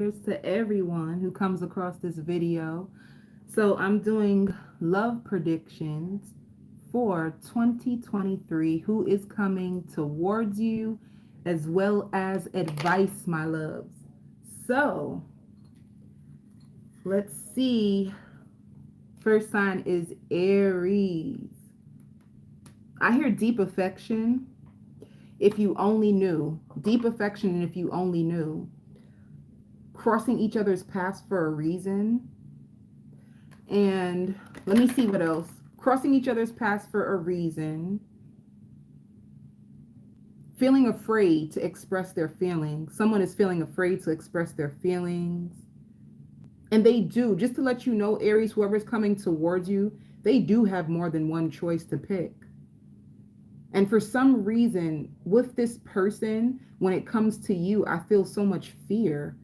To everyone who comes across this video. So I'm doing love predictions for 2023, who is coming towards you, as well as advice, my loves. So let's see. First sign is Aries. I hear deep affection. If you only knew. Deep affection, and if you only knew. Crossing each other's paths for a reason. And let me see what else. Crossing each other's paths for a reason. Feeling afraid to express their feelings. Someone is feeling afraid to express their feelings. And they do. Just to let you know, Aries, whoever's coming towards you, they do have more than one choice to pick. And for some reason, with this person, when it comes to you, I feel so much fear.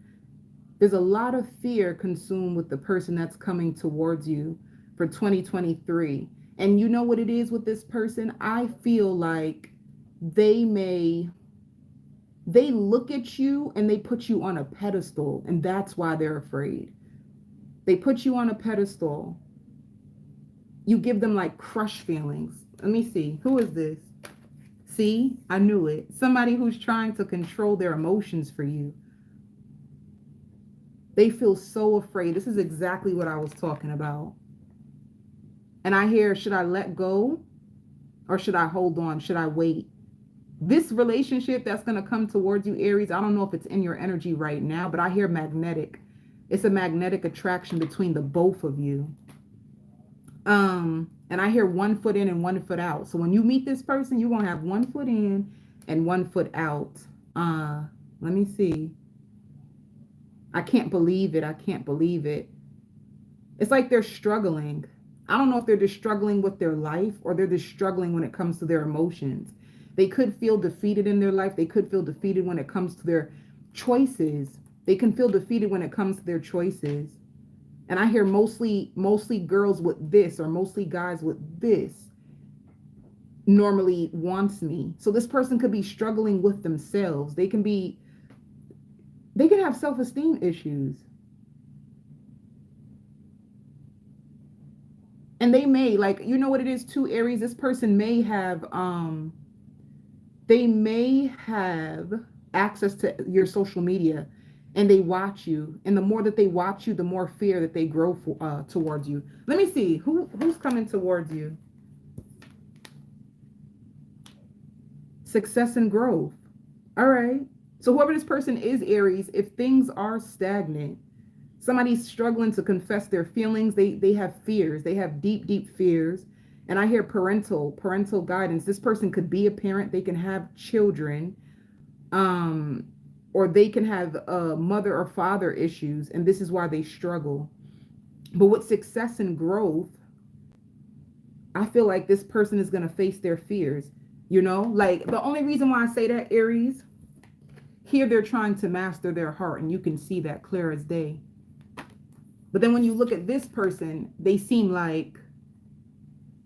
There's a lot of fear consumed with the person that's coming towards you for 2023. And you know what it is with this person? I feel like they look at you and they put you on a pedestal, and that's why they're afraid. They put you on a pedestal. You give them like crush feelings. Let me see. Who is this? See, I knew it. Somebody who's trying to control their emotions for you. They feel so afraid. This is exactly what I was talking about. And I hear, should I let go or should I hold on? Should I wait? This relationship that's going to come towards you, Aries, I don't know if it's in your energy right now, but I hear magnetic. It's a magnetic attraction between the both of you. And I hear 1 foot in and 1 foot out. So when you meet this person, you're going to have 1 foot in and 1 foot out. Let me see. I can't believe it. I can't believe it. It's like they're struggling. I don't know if they're just struggling with their life or they're just struggling when it comes to their emotions. They could feel defeated in their life. They could feel defeated when it comes to their choices. They can feel defeated when it comes to their choices. And I hear mostly girls with this, or mostly guys with this, normally wants me. So this person could be struggling with themselves. They can have self-esteem issues. And they may, like, you know what it is too, Aries? This person may have, they may have access to your social media and they watch you. And the more that they watch you, the more fear that they grow towards you. Let me see. Who's coming towards you? Success and growth. All right. So whoever this person is, Aries, if things are stagnant, somebody's struggling to confess their feelings, they have fears. They have deep, deep fears. And I hear parental guidance. This person could be a parent. They can have children. Or they can have mother or father issues. And this is why they struggle. But with success and growth, I feel like this person is going to face their fears. You know, like the only reason why I say that, Aries, here they're trying to master their heart, and you can see that clear as day. But then when you look at this person, they seem like,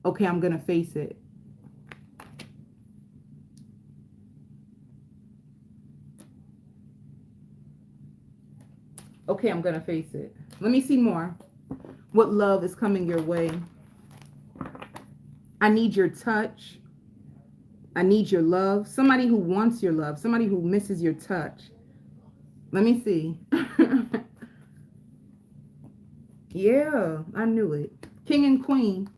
okay, I'm going to face it. Okay, I'm going to face it. Let me see more. What love is coming your way? I need your touch. I need your love. Somebody who wants your love. Somebody who misses your touch. Let me see. Yeah, I knew it. King and Queen.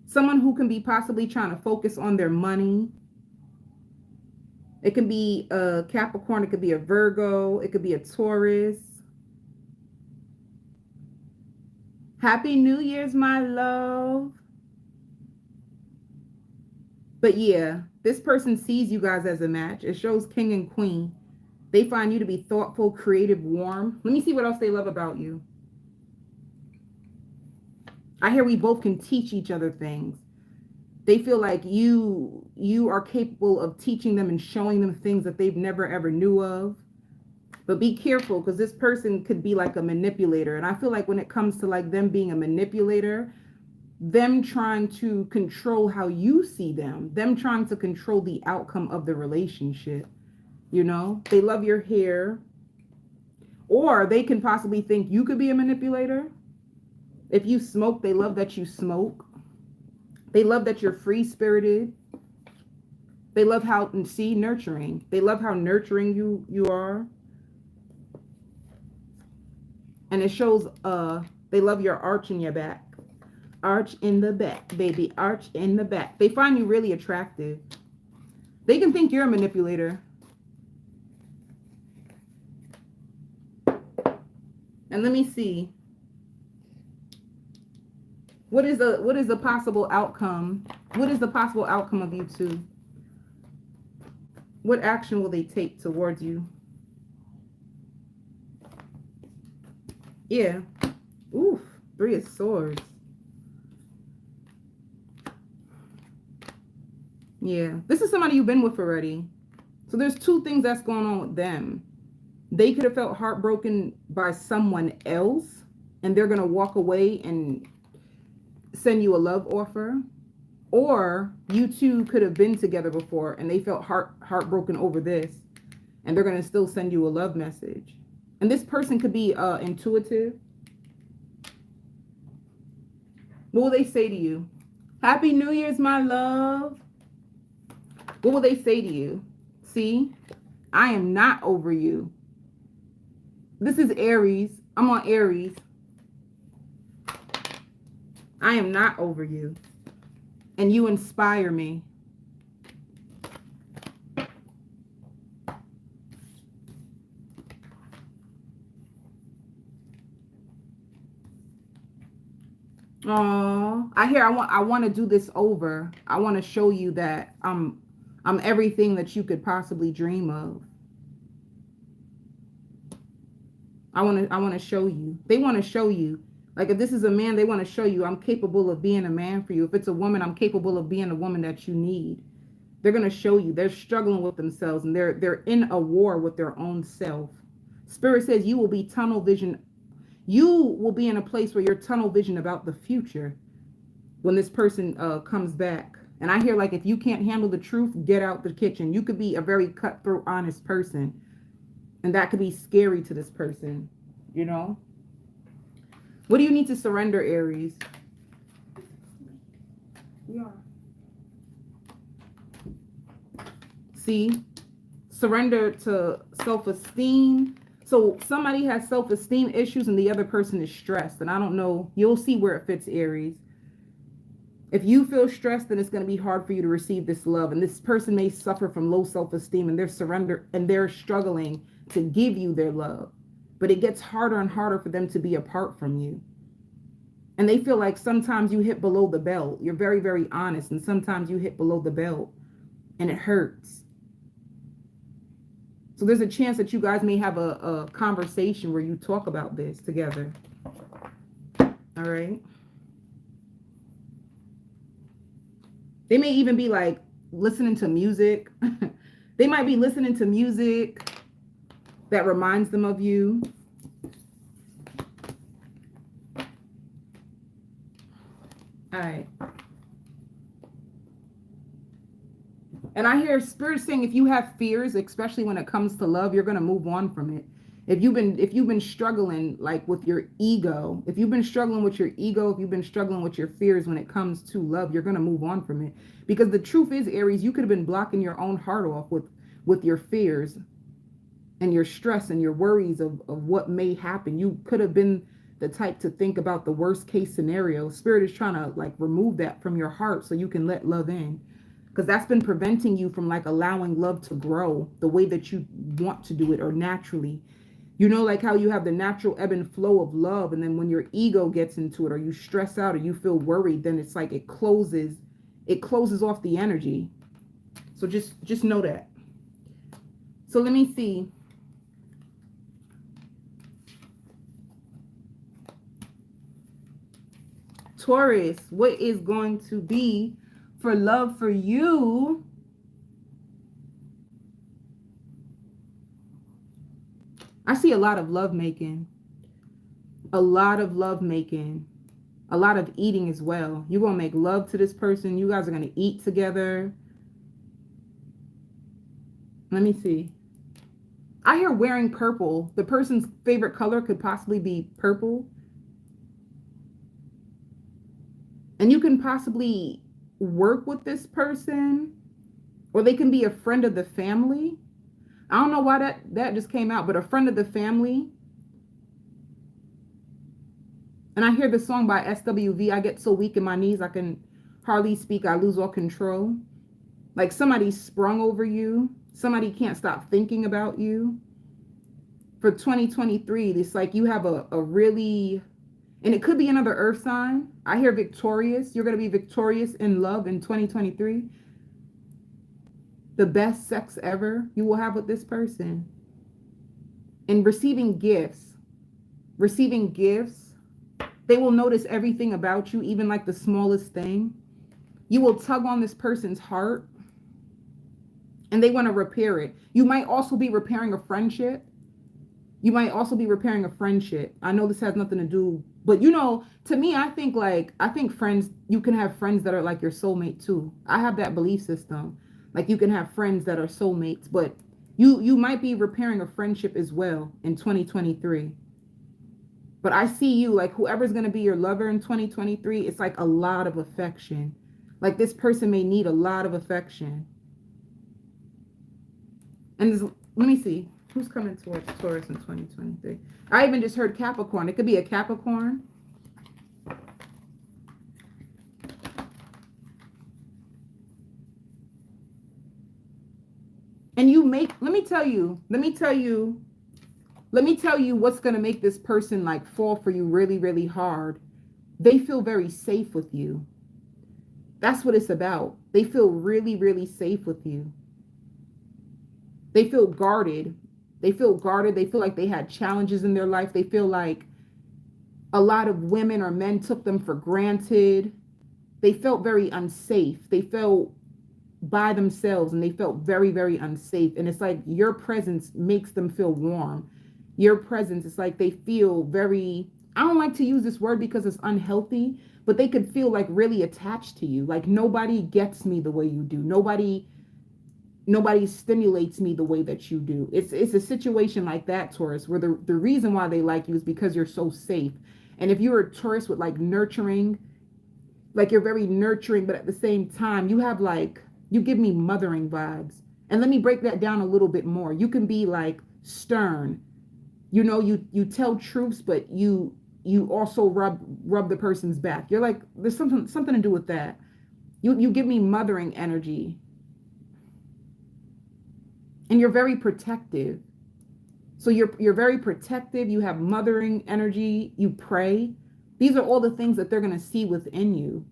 Someone who can be possibly trying to focus on their money. It can be a Capricorn. It could be a Virgo. It could be a Taurus. Happy New Year's, my love. But yeah, this person sees you guys as a match. It shows King and Queen. They find you to be thoughtful, creative, warm. Let me see what else they love about you. I hear we both can teach each other things. They feel like you are capable of teaching them and showing them things that they've never ever knew of. But be careful, because this person could be like a manipulator. And I feel like when it comes to like them being a manipulator, them trying to control how you see them trying to control the outcome of the relationship. You know, they love your hair. Or they can possibly think you could be a manipulator. If you smoke, they love that you smoke. They love that you're free-spirited. They love how, and see, nurturing. They love how nurturing you are. And it shows they love your arch in your back. Arch in the back, baby. Arch in the back. They find you really attractive. They can think you're a manipulator. And let me see. What is the possible outcome? What is the possible outcome of you two? What action will they take towards you? Yeah. Oof. 3 of Swords. Yeah. This is somebody you've been with already. So there's 2 things that's going on with them. They could have felt heartbroken by someone else, and they're going to walk away and send you a love offer. Or you two could have been together before and they felt heartbroken over this, and they're going to still send you a love message. And this person could be intuitive. What will they say to you? Happy New Year's, my love. What will they say to you? See, I am not over you. This is Aries. I'm on Aries. I am not over you. And you inspire me. Oh, I want to do this over. I want to show you that I'm everything that you could possibly dream of. I want to show you. They want to show you. Like if this is a man, they want to show you I'm capable of being a man for you. If it's a woman, I'm capable of being a woman that you need. They're going to show you. They're struggling with themselves, and they're in a war with their own self. Spirit says you will be tunnel vision. You will be in a place where you're tunnel vision about the future when this person comes back. And I hear like if you can't handle the truth, get out the kitchen. You could be a very cutthroat, honest person, and that could be scary to this person, you know? What do you need to surrender, Aries? We are. See? Surrender to self-esteem. So somebody has self-esteem issues and the other person is stressed. And I don't know. You'll see where it fits, Aries. If you feel stressed, then it's going to be hard for you to receive this love. And this person may suffer from low self-esteem, and they're struggling to give you their love. But it gets harder and harder for them to be apart from you. And they feel like sometimes you hit below the belt. You're very, very honest. And sometimes you hit below the belt and it hurts. So there's a chance that you guys may have a conversation where you talk about this together. All right. They may even be like listening to music. They might be listening to music that reminds them of you. All right. And I hear Spirit saying if you have fears, especially when it comes to love, you're going to move on from it. If you've been struggling like with your ego, if you've been struggling with your ego, if you've been struggling with your fears when it comes to love, you're going to move on from it. Because the truth is, Aries, you could have been blocking your own heart off with your fears and your stress and your worries of what may happen. You could have been the type to think about the worst case scenario. Spirit is trying to like remove that from your heart so you can let love in. Because that's been preventing you from like allowing love to grow the way that you want to do it or naturally. You know, like how you have the natural ebb and flow of love. And then when your ego gets into it or you stress out or you feel worried, then it's like it closes off the energy. So just know that. So let me see. Taurus, what is going to be for love for you? I see a lot of love making, a lot of love making, a lot of eating as well. You're going to make love to this person. You guys are going to eat together. Let me see. I hear wearing purple. The person's favorite color could possibly be purple. And you can possibly work with this person, or they can be a friend of the family. I don't know why that just came out, but a friend of the family. And I hear the song by SWV, I get so weak in my knees, I can hardly speak, I lose all control. Like somebody sprung over you. Somebody can't stop thinking about you. For 2023, it's like you have a really, and it could be another earth sign. I hear victorious. You're going to be victorious in love in 2023. The best sex ever you will have with this person. And receiving gifts. Receiving gifts. They will notice everything about you, even like the smallest thing. You will tug on this person's heart. And they want to repair it. You might also be repairing a friendship. You might also be repairing a friendship. I know this has nothing to do, but you know, to me, I think friends, you can have friends that are like your soulmate too. I have that belief system. Like you can have friends that are soulmates, but you might be repairing a friendship as well in 2023. But I see you, like whoever's going to be your lover in 2023, it's like a lot of affection. Like this person may need a lot of affection. And let me see. Who's coming towards Taurus in 2023? I even just heard Capricorn. It could be a Capricorn. And let me tell you what's going to make this person like fall for you really, really hard. They feel very safe with you. That's what it's about. They feel really, really safe with you. They feel guarded. They feel guarded. They feel like they had challenges in their life. They feel like a lot of women or men took them for granted. They felt very unsafe. They felt by themselves and they felt very, very unsafe. And it's like your presence makes them feel warm. Your presence, it's like they feel very, I don't like to use this word because it's unhealthy, but they could feel like really attached to you. Like nobody gets me the way you do. Nobody stimulates me the way that you do. It's a situation like that, Taurus, where the reason why they like you is because you're so safe. And if you're a Taurus with like nurturing, like you're very nurturing, but at the same time, you give me mothering vibes. And let me break that down a little bit more. You can be like stern. You know, you tell truths, but you also rub the person's back. You're like, there's something to do with that. You give me mothering energy. And you're very protective. So you're very protective. You have mothering energy. You pray. These are all the things that they're going to see within you.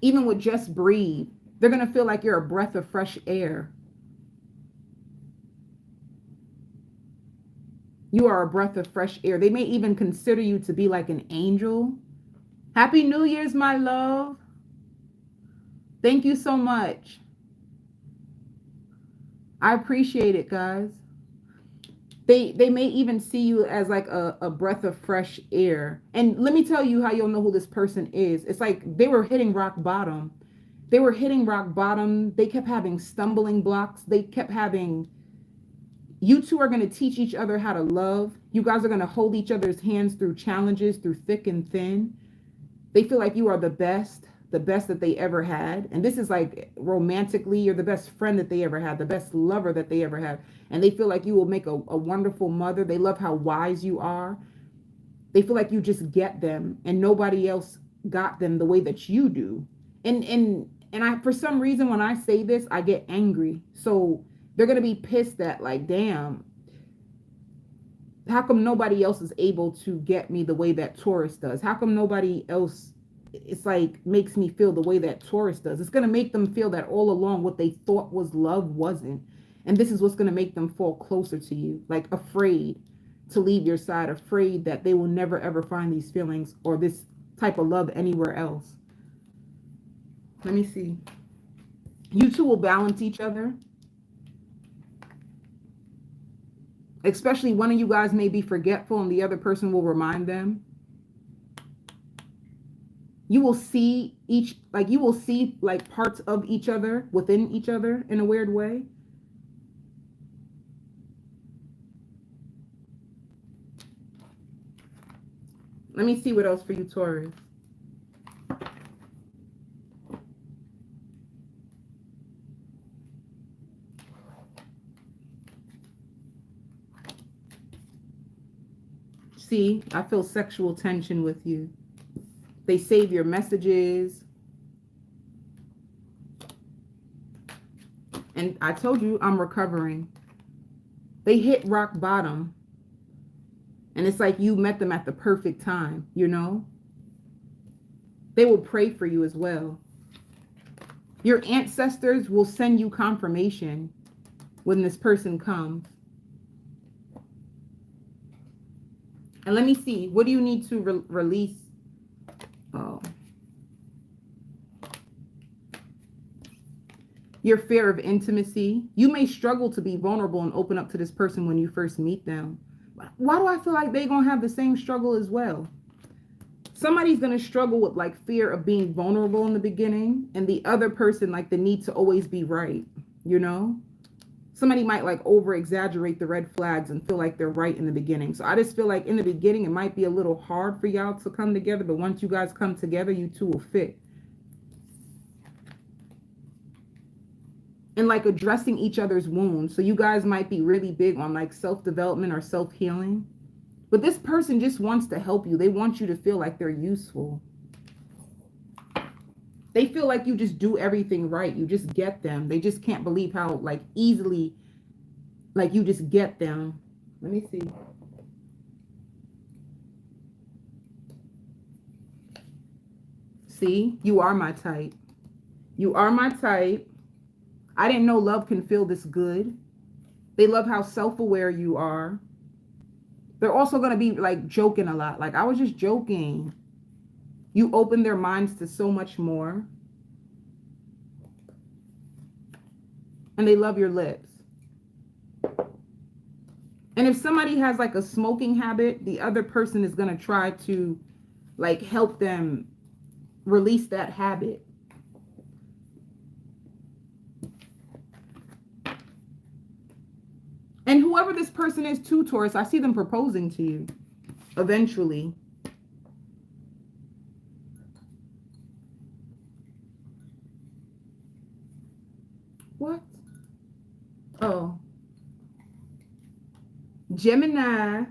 Even with just breathe, they're going to feel like you're a breath of fresh air. You are a breath of fresh air. They may even consider you to be like an angel. Happy New Year's, my love. Thank you so much. I appreciate it, guys. They may even see you as like a breath of fresh air. And let me tell you how you'll know who this person is. It's like they were hitting rock bottom. They were hitting rock bottom. They kept having stumbling blocks. They kept having, you two are going to teach each other how to love. You guys are going to hold each other's hands through challenges, through thick and thin. They feel like you are the best that they ever had. And this is like romantically, you're the best friend that they ever had, the best lover that they ever had. And they feel like you will make a wonderful mother. They love how wise you are. They feel like you just get them and nobody else got them the way that you do. And I, for some reason, when I say this, I get angry. So they're going to be pissed that like, damn, how come nobody else is able to get me the way that Taurus does? How come nobody else, it's like, makes me feel the way that Taurus does? It's going to make them feel that all along what they thought was love wasn't. And this is what's going to make them fall closer to you, like afraid to leave your side, afraid that they will never, ever find these feelings or this type of love anywhere else. Let me see. You two will balance each other. Especially one of you guys may be forgetful and the other person will remind them. You will see you will see like parts of each other within each other in a weird way. Let me see what else for you, Taurus. See, I feel sexual tension with you. They save your messages. And I told you I'm recovering. They hit rock bottom. And it's like you met them at the perfect time, you know? They will pray for you as well. Your ancestors will send you confirmation when this person comes. And let me see, what do you need to release? Oh. Your fear of intimacy. You may struggle to be vulnerable and open up to this person when you first meet them. Why do I feel like they're going to have the same struggle as well? Somebody's going to struggle with like fear of being vulnerable in the beginning, and the other person like the need to always be right, you know? Somebody might like over exaggerate the red flags and feel like they're right in the beginning. So I just feel like in the beginning, it might be a little hard for y'all to come together, but once you guys come together, you two will fit. And like addressing each other's wounds. So you guys might be really big on like self-development or self-healing. But this person just wants to help you. They want you to feel like they're useful. They feel like you just do everything right. You just get them. They just can't believe how like easily like you just get them. Let me see. See, you are my type. You are my type. I didn't know love can feel this good. They love how self-aware you are. They're also going to be like joking a lot. Like, I was just joking. You open their minds to so much more. And they love your lips. And if somebody has like a smoking habit, the other person is going to try to like help them release that habit. And whoever this person is too, Taurus, I see them proposing to you eventually. What? Oh. Gemini.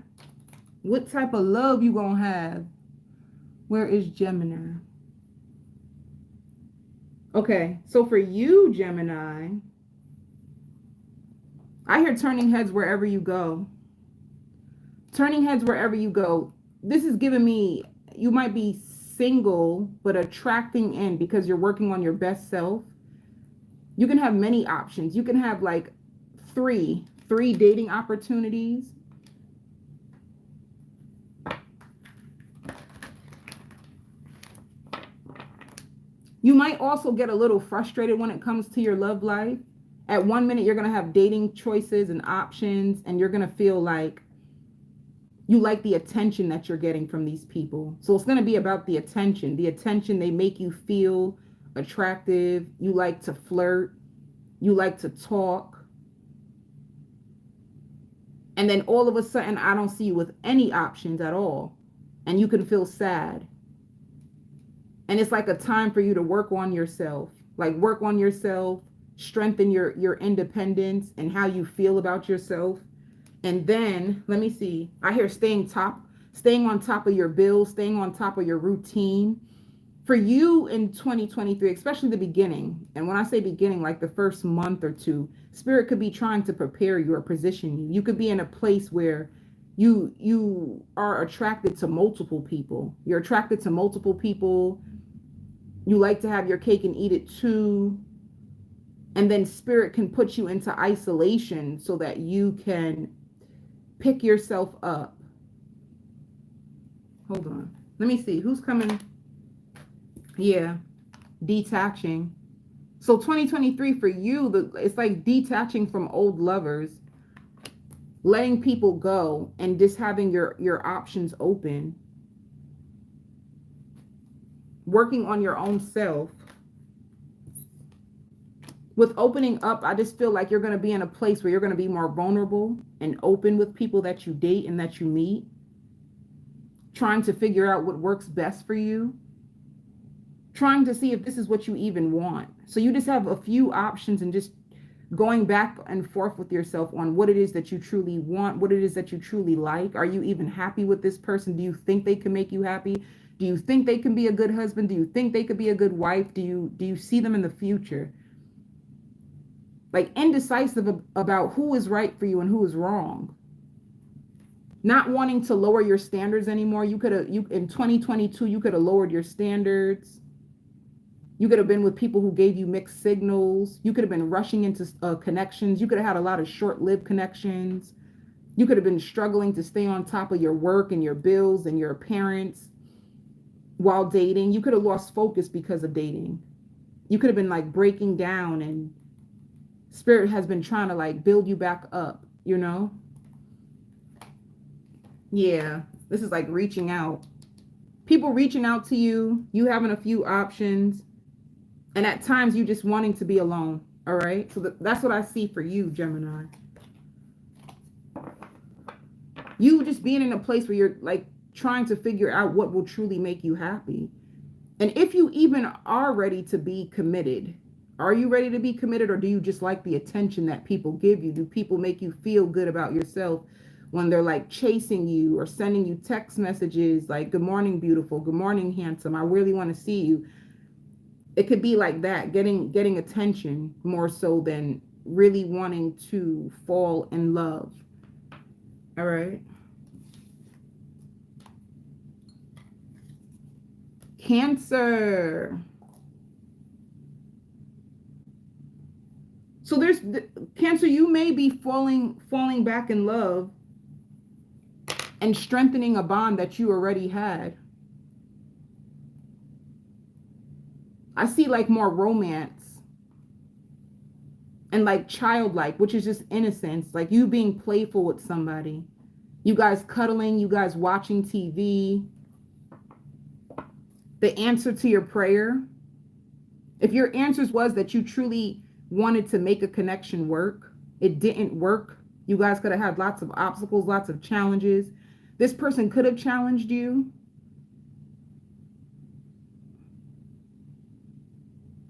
What type of love you gonna have? Where is Gemini? Okay, so for you, Gemini, I hear turning heads wherever you go. Turning heads wherever you go. This is giving me, you might be single, but attracting in because you're working on your best self. You can have many options. You can have like three dating opportunities. You might also get a little frustrated when it comes to your love life. At one minute, you're going to have dating choices and options, and you're going to feel like you like the attention that you're getting from these people. So it's going to be about the attention. The attention, they make you feel attractive. You like to flirt. You like to talk. And then all of a sudden, I don't see you with any options at all. And you can feel sad. And it's like a time for you to work on yourself. Like work on yourself, strengthen your independence and how you feel about yourself. And then, let me see. I hear staying on top of your bills, staying on top of your routine. For you in 2023, especially the beginning, and when I say beginning, like the first month or two, Spirit could be trying to prepare you or position you. You could be in a place where you are attracted to multiple people. You're attracted to multiple people. You like to have your cake and eat it too. And then Spirit can put you into isolation so that you can pick yourself up. Hold on. Let me see. Who's coming? Yeah. Detaching. So 2023 for you, it's like detaching from old lovers, letting people go, and just having your options open. working on your own self. With opening up, I just feel like you're going to be in a place where you're going to be more vulnerable and open with people that you date and that you meet, trying to figure out what works best for you, trying to see if this is what you even want. So you just have a few options and just going back and forth with yourself on what it is that you truly want, what it is that you truly like. Are you even happy with this person? Do you think they can make you happy? Do you think they can be a good husband? Do you think they could be a good wife? Do you see them in the future? Like indecisive about who is right for you and who is wrong. Not wanting to lower your standards anymore. You in 2022, you could have lowered your standards. You could have been with people who gave you mixed signals. You could have been rushing into connections. You could have had a lot of short-lived connections. You could have been struggling to stay on top of your work and your bills and your parents while dating. You could have lost focus because of dating. You could have been like breaking down, and Spirit has been trying to like build you back up, you know? Yeah, this is like reaching out. People reaching out to you, you having a few options, and at times you just wanting to be alone, all right? So that's what I see for you, Gemini. You just being in a place where you're like trying to figure out what will truly make you happy. And if you even are ready to be committed, are you ready to be committed, or do you just like the attention that people give you? Do people make you feel good about yourself when they're like chasing you or sending you text messages like, good morning, beautiful, good morning, handsome, I really want to see you? It could be like that, getting attention more so than really wanting to fall in love. All right. Cancer. So there's Cancer, you may be falling back in love and strengthening a bond that you already had. I see like more romance and like childlike, which is just innocence, like you being playful with somebody. You guys cuddling, you guys watching TV. The answer to your prayer. If your answers was that you truly wanted to make a connection work, it didn't work. You guys could have had lots of obstacles, lots of challenges. This person could have challenged you.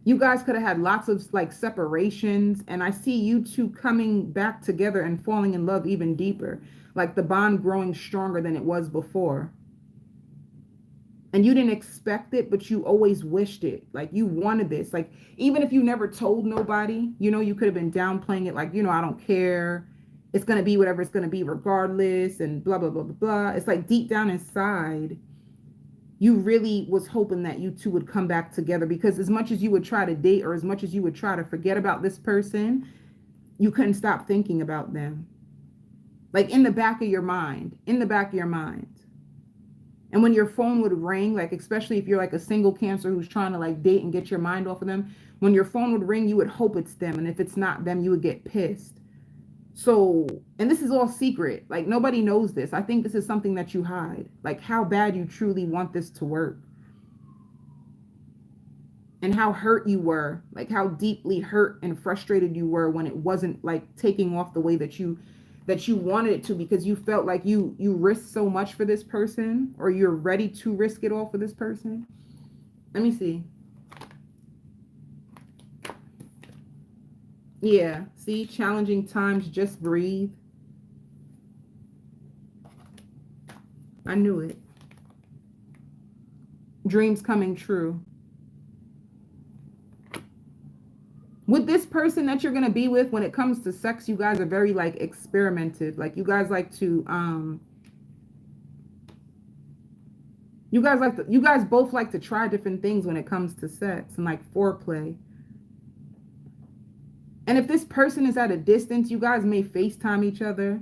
You guys could have had lots of like separations, and I see you two coming back together and falling in love even deeper, like the bond growing stronger than it was before. And you didn't expect it, but you always wished it. Like you wanted this. Like even if you never told nobody, you know, you could have been downplaying it like, you know, I don't care. It's going to be whatever it's going to be regardless, and blah, blah, blah, blah, blah. It's like deep down inside, you really was hoping that you two would come back together, because as much as you would try to date or as much as you would try to forget about this person, you couldn't stop thinking about them. Like in the back of your mind, And when your phone would ring, like especially if you're like a single Cancer who's trying to like date and get your mind off of them, when your phone would ring, you would hope it's them. And if it's not them, you would get pissed. So, and this is all secret. Like nobody knows this. I think this is something that you hide. Like how bad you truly want this to work. And how hurt you were. Like how deeply hurt and frustrated you were when it wasn't like taking off the way that you wanted it to, because you felt like you risked so much for this person, or you're ready to risk it all for this person. Let me see. Yeah, see, challenging times, just breathe. I knew it. Dreams coming true. With this person that you're going to be with, when it comes to sex, you guys are very like experimentative. Like you guys like to, you guys both like to try different things when it comes to sex and like foreplay. And if this person is at a distance, you guys may FaceTime each other.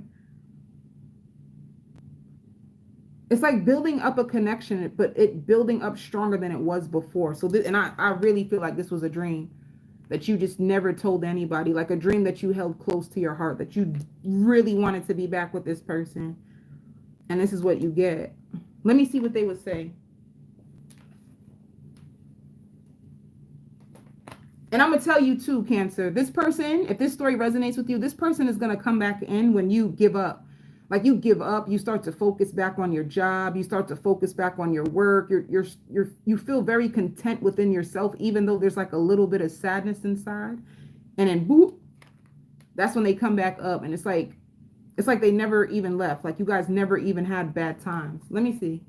It's like building up a connection, but it building up stronger than it was before. So this, and I really feel like this was a dream that you just never told anybody, like a dream that you held close to your heart, that you really wanted to be back with this person. And this is what you get. Let me see what they would say. And I'm going to tell you too, Cancer, this person, if this story resonates with you, this person is going to come back in when you give up. Like you give up, you start to focus back on your job, you start to focus back on your work. You feel very content within yourself, even though there's like a little bit of sadness inside. And then boop, that's when they come back up, and it's like they never even left. Like you guys never even had bad times. Let me see.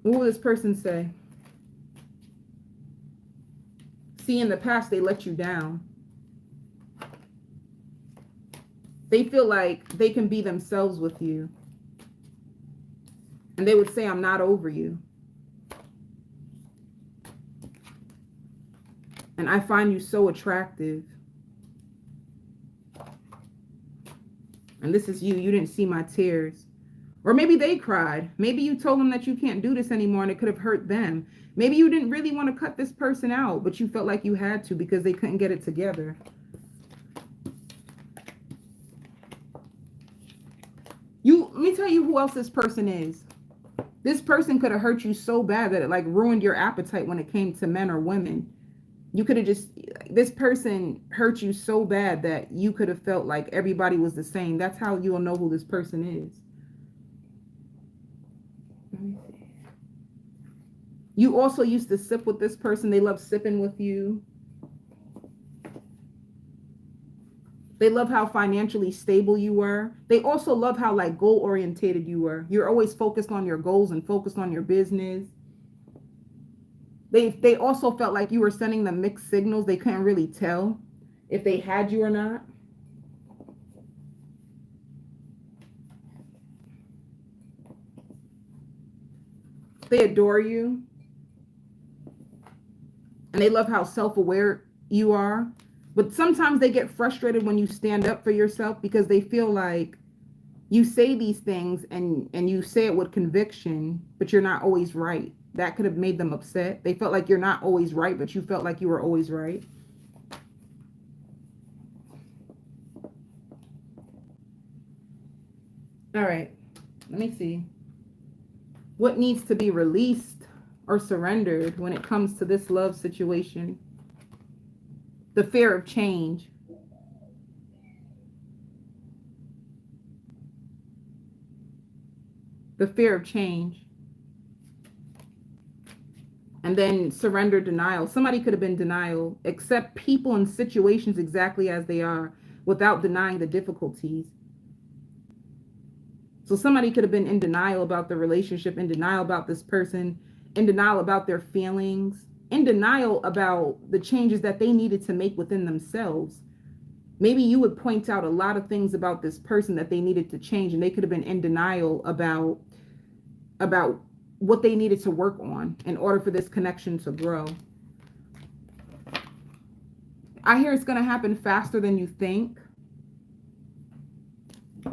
What will this person say? See, in the past, they let you down. They feel like they can be themselves with you. And they would say, I'm not over you. And I find you so attractive. And this is you. You didn't see my tears. Or maybe they cried. Maybe you told them that you can't do this anymore and it could have hurt them. Maybe you didn't really want to cut this person out, but you felt like you had to because they couldn't get it together. Let me tell you who else this person is. This person could have hurt you so bad that it like ruined your appetite when it came to men or women. You could have this person hurt you so bad that you could have felt like everybody was the same. That's how you'll know who this person is. Let me see. You also used to sip with this person. They love sipping with you. They love how financially stable you were. They also love how like goal orientated you were. You're always focused on your goals and focused on your business. They also felt like you were sending them mixed signals. They couldn't really tell if they had you or not. They adore you. And they love how self-aware you are. But sometimes they get frustrated when you stand up for yourself because they feel like you say these things and you say it with conviction, but you're not always right. That could have made them upset. They felt like you're not always right, but you felt like you were always right. All right, let me see. What needs to be released or surrendered when it comes to this love situation? The fear of change. The fear of change. And then surrender, denial. Somebody could have been denial. Accept people and situations exactly as they are without denying the difficulties. So somebody could have been in denial about the relationship, in denial about this person, in denial about their feelings, in denial about the changes that they needed to make within themselves. Maybe you would point out a lot of things about this person that they needed to change, and they could have been in denial about what they needed to work on in order for this connection to grow. I hear it's going to happen faster than you think.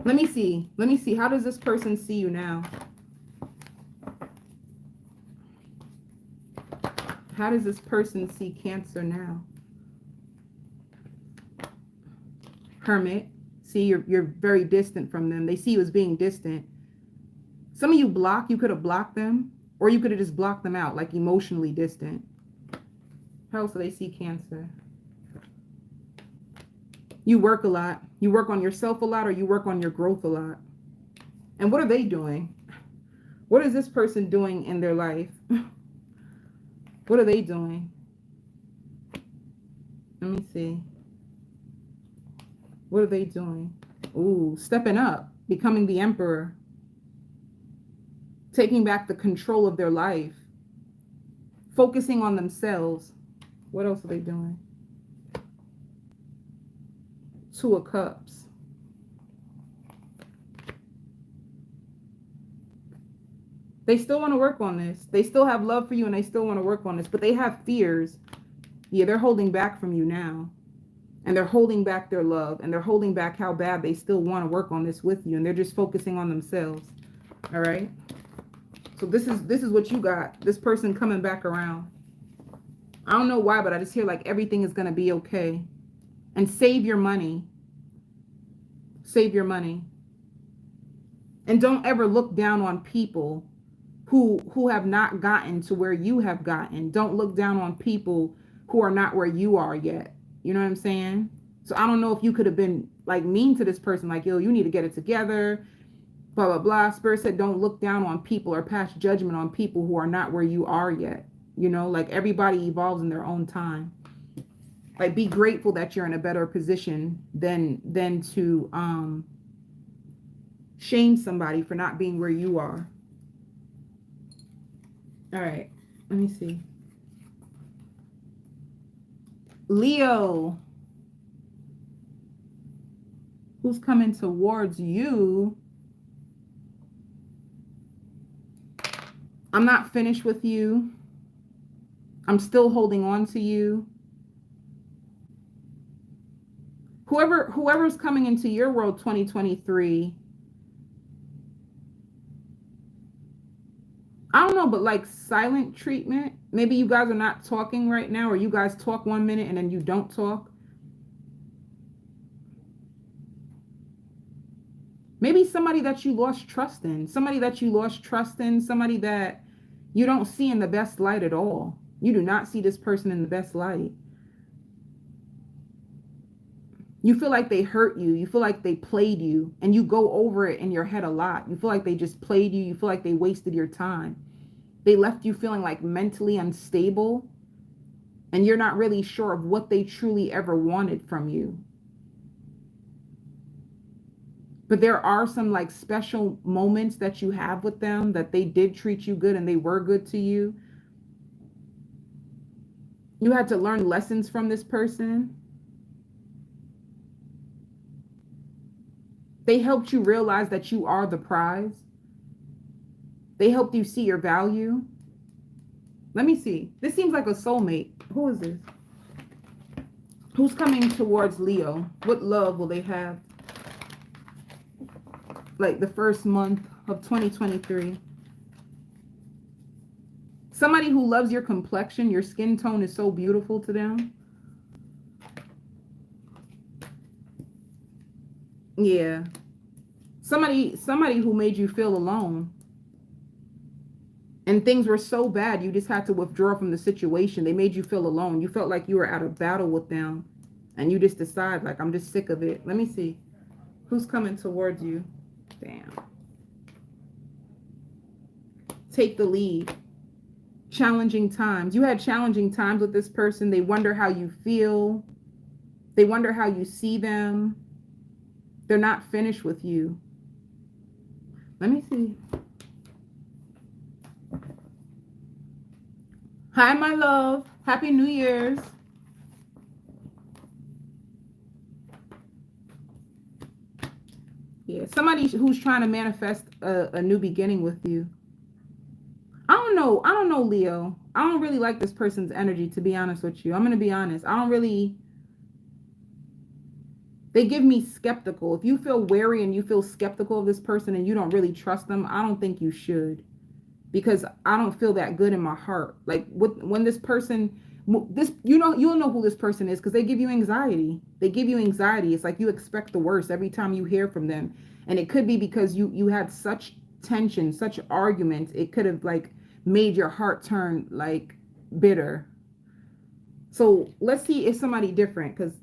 Let me see. How does this person see you now? How does this person see Cancer now? Hermit. See, you're very distant from them. They see you as being distant. Some of you could have blocked them, or you could have just blocked them out, like emotionally distant. How else do they see Cancer? You work a lot. You work on yourself a lot, or you work on your growth a lot. And what are they doing? What is this person doing in their life? What are they doing? Let me see. What are they doing? Ooh, stepping up, becoming the emperor, taking back the control of their life, focusing on themselves. What else are they doing? Two of Cups. They still want to work on this. They still have love for you and they still want to work on this, but they have fears. Yeah, they're holding back from you now. And they're holding back their love, and they're holding back how bad they still want to work on this with you, and they're just focusing on themselves. All right? So this is what you got. This person coming back around. I don't know why, but I just hear like everything is going to be okay. And save your money. Save your money. And don't ever look down on people who have not gotten to where you have gotten. Don't look down on people who are not where you are yet. You know what I'm saying? So I don't know if you could have been like mean to this person, like, yo, you need to get it together, blah, blah, blah. Spirit said, don't look down on people or pass judgment on people who are not where you are yet. You know, like everybody evolves in their own time. Like, be grateful that you're in a better position than to shame somebody for not being where you are. All right, let me see. Leo, who's coming towards you? I'm not finished with you. I'm still holding on to you. Whoever's coming into your world 2023, I don't know, but like silent treatment. Maybe you guys are not talking right now, or you guys talk 1 minute and then you don't talk. Maybe somebody that you lost trust in, somebody that you don't see in the best light at all. You do not see this person in the best light. You feel like they hurt you. You feel like they played you, and you go over it in your head a lot. You feel like they just played you. You feel like they wasted your time. They left you feeling like mentally unstable, and you're not really sure of what they truly ever wanted from you. But there are some like special moments that you have with them, that they did treat you good and they were good to you. You had to learn lessons from this person. They helped you realize that you are the prize. They helped you see your value. Let me see. This seems like a soulmate. Who is this? Who's coming towards Leo? What love will they have? Like the first month of 2023. Somebody who loves your complexion. Your skin tone is so beautiful to them. Yeah. Somebody who made you feel alone. And things were so bad, you just had to withdraw from the situation. They made you feel alone. You felt like you were at a battle with them. And you just decide, like, I'm just sick of it. Let me see. Who's coming towards you? Damn. Take the lead. Challenging times. You had challenging times with this person. They wonder how you feel. They wonder how you see them. They're not finished with you. Let me see. Hi, my love. Happy New Year's. Yeah, somebody who's trying to manifest a new beginning with you. I don't know, Leo. I don't really like this person's energy, to be honest with you. I'm going to be honest. They give me skeptical. If you feel wary and you feel skeptical of this person and you don't really trust them, I don't think you should. Because I don't feel that good in my heart. Like when this person, you'll know who this person is, because they give you anxiety. They give you anxiety. It's like you expect the worst every time you hear from them. And it could be because you had such tension, such arguments. It could have like made your heart turn like bitter. So let's see if somebody different, because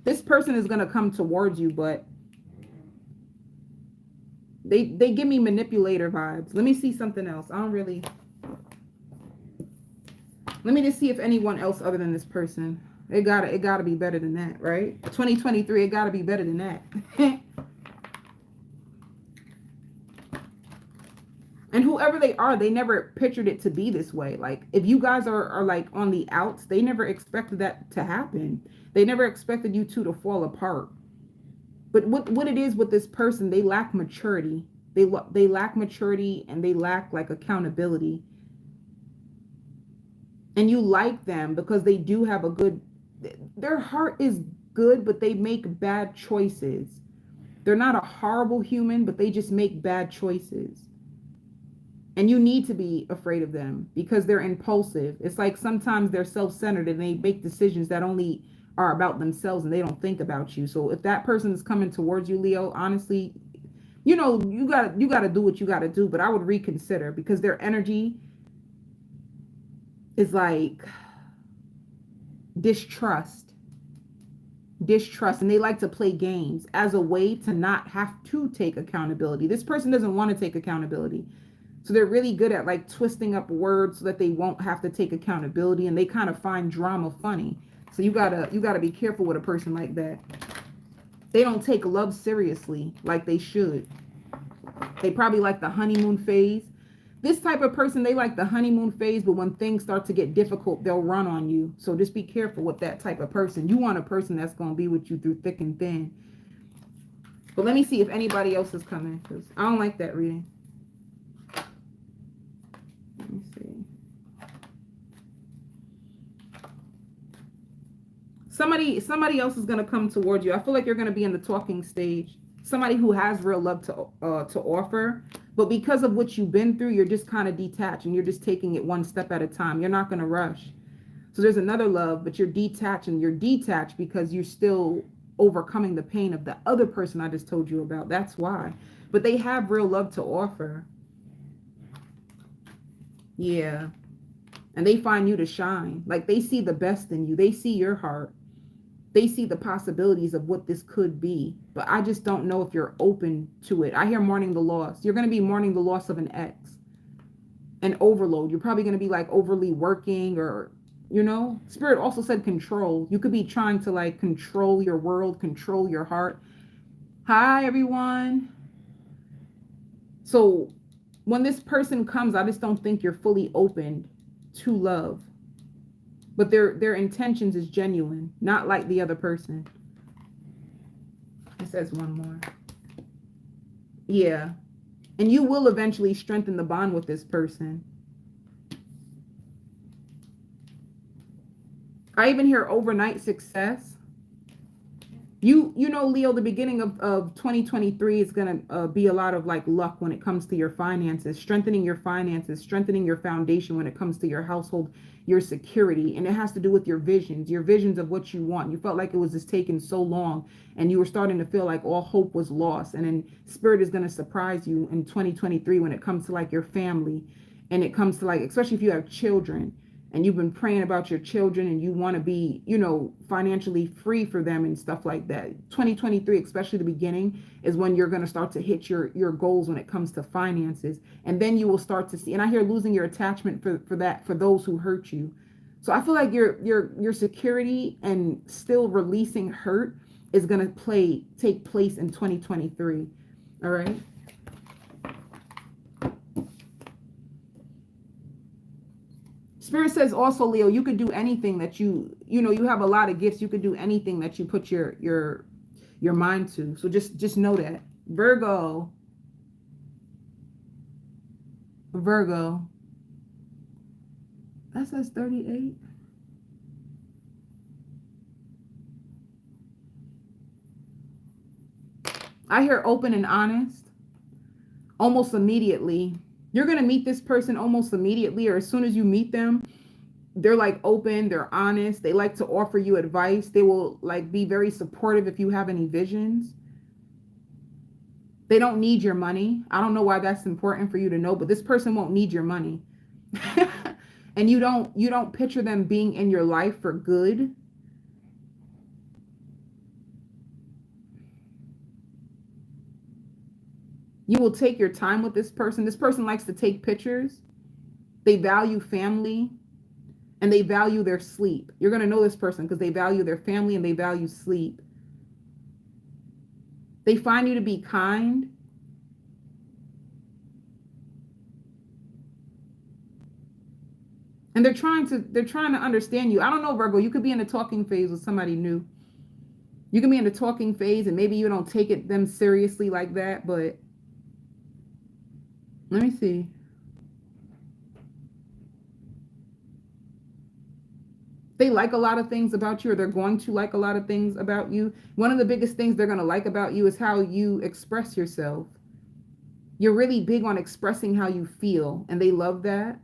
this person is going to come towards you, but they give me manipulator vibes. Let me see something else. Let me just see if anyone else other than this person. It gotta be better than that, right? 2023, it gotta be better than that. And whoever they are, they never pictured it to be this way. Like, if you guys are like on the outs, they never expected that to happen. They never expected you two to fall apart. But what it is with this person, they lack maturity. They lack maturity, and they lack like accountability. And you like them because they do have their heart is good, but they make bad choices. They're not a horrible human, but they just make bad choices. And you need to be afraid of them because they're impulsive. It's like sometimes they're self-centered and they make decisions that only are about themselves and they don't think about you. So if that person is coming towards you, Leo, honestly, you gotta do what you gotta do, but I would reconsider, because their energy is like distrust. Distrust. And they like to play games as a way to not have to take accountability. This person doesn't want to take accountability. So they're really good at like twisting up words so that they won't have to take accountability, and they kind of find drama funny. So you gotta be careful with a person like that. They don't take love seriously like they should. They probably like the honeymoon phase. This type of person, they like the honeymoon phase, but when things start to get difficult, they'll run on you. So just be careful with that type of person. You want a person that's going to be with you through thick and thin. But let me see if anybody else is coming, because I don't like that reading. Let me see. Somebody else is going to come towards you. I feel like you're going to be in the talking stage. Somebody who has real love to offer, but because of what you've been through, you're just kind of detached and you're just taking it one step at a time. You're not going to rush. So there's another love, but you're detached, and you're detached because you're still overcoming the pain of the other person I just told you about. That's why. But they have real love to offer. Yeah. And they find you to shine. Like they see the best in you. They see your heart. They see the possibilities of what this could be, but I just don't know if you're open to it. I hear mourning the loss. You're going to be mourning the loss of an ex, an overload. You're probably going to be like overly working, or, you know, Spirit also said control. You could be trying to like control your world, control your heart. Hi, everyone. So when this person comes, I just don't think you're fully open to love. But their intentions is genuine, not like the other person. It says one more. Yeah. And you will eventually strengthen the bond with this person. I even hear overnight success. You know, Leo, the beginning of 2023 is going to be a lot of like luck when it comes to your finances, strengthening your foundation when it comes to your household, your security. And it has to do with your visions of what you want. You felt like it was just taking so long, and you were starting to feel like all hope was lost. And then Spirit is going to surprise you in 2023 when it comes to like your family, and it comes to like, especially if you have children, and you've been praying about your children and you want to be, you know, financially free for them and stuff like that. 2023, especially the beginning, is when you're going to start to hit your goals when it comes to finances. And then you will start to see, and I hear losing your attachment for those who hurt you. So I feel like your security and still releasing hurt is going to take place in 2023. All right. Spirit says also, Leo, you could do anything that you have a lot of gifts. You could do anything that you put your mind to. So just know that. Virgo. That says 38. I hear open and honest. Almost immediately. You're going to meet this person almost immediately, or as soon as you meet them, they're like open, they're honest. They like to offer you advice. They will like be very supportive if you have any visions. They don't need your money. I don't know why that's important for you to know, but this person won't need your money. And you don't picture them being in your life for good. You will take your time with this person. This person likes to take pictures. They value family, and they value their sleep. You're going to know this person because they value their family and they value sleep. They find you to be kind. And they're trying to understand you. I don't know, Virgo, you could be in the talking phase with somebody new. You can be in the talking phase and maybe you don't take them seriously like that, but let me see. They like a lot of things about you, or they're going to like a lot of things about you. One of the biggest things they're going to like about you is how you express yourself. You're really big on expressing how you feel, and they love that.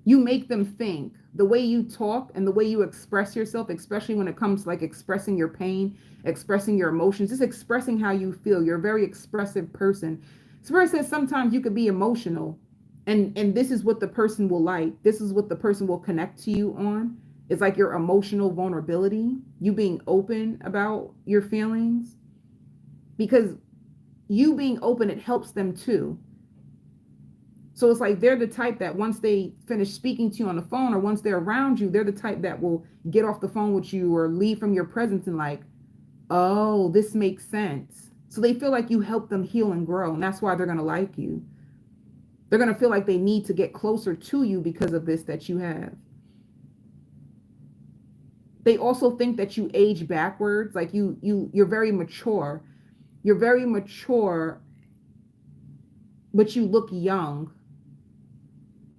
You make them think. The way you talk and the way you express yourself, especially when it comes to like expressing your pain, expressing your emotions, just expressing how you feel. You're a very expressive person. Spirit says sometimes you could be emotional. And this is what the person will like. This is what the person will connect to you on. It's like your emotional vulnerability, you being open about your feelings, because you being open, it helps them too. So it's like they're the type that once they finish speaking to you on the phone, or once they're around you, they're the type that will get off the phone with you or leave from your presence and like, oh, this makes sense. So they feel like you help them heal and grow. And that's why they're going to like you. They're going to feel like they need to get closer to you because of this that you have. They also think that you age backwards. Like you're very mature. You're very mature, but you look young.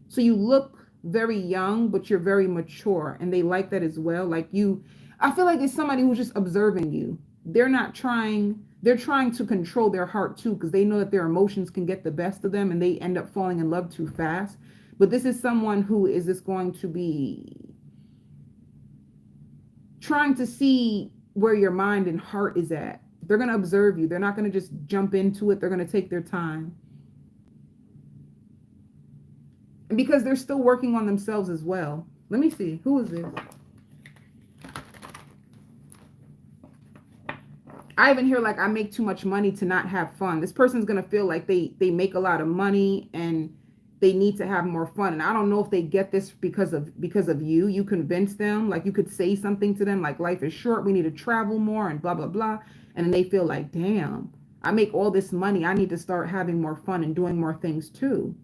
So you look very young, but you're very mature. And they like that as well. Like you, I feel like it's somebody who's just observing you. They're trying to control their heart too, because they know that their emotions can get the best of them and they end up falling in love too fast. But this is someone who is just going to be trying to see where your mind and heart is at. They're going to observe you. They're not going to just jump into it. They're going to take their time. And because they're still working on themselves as well. Let me see. Who is this? I even hear like I make too much money to not have fun. This person's going to feel like they make a lot of money and they need to have more fun. And I don't know if they get this because of you. You convince them, like you could say something to them like life is short. We need to travel more and blah, blah, blah. And then they feel like, damn, I make all this money. I need to start having more fun and doing more things too.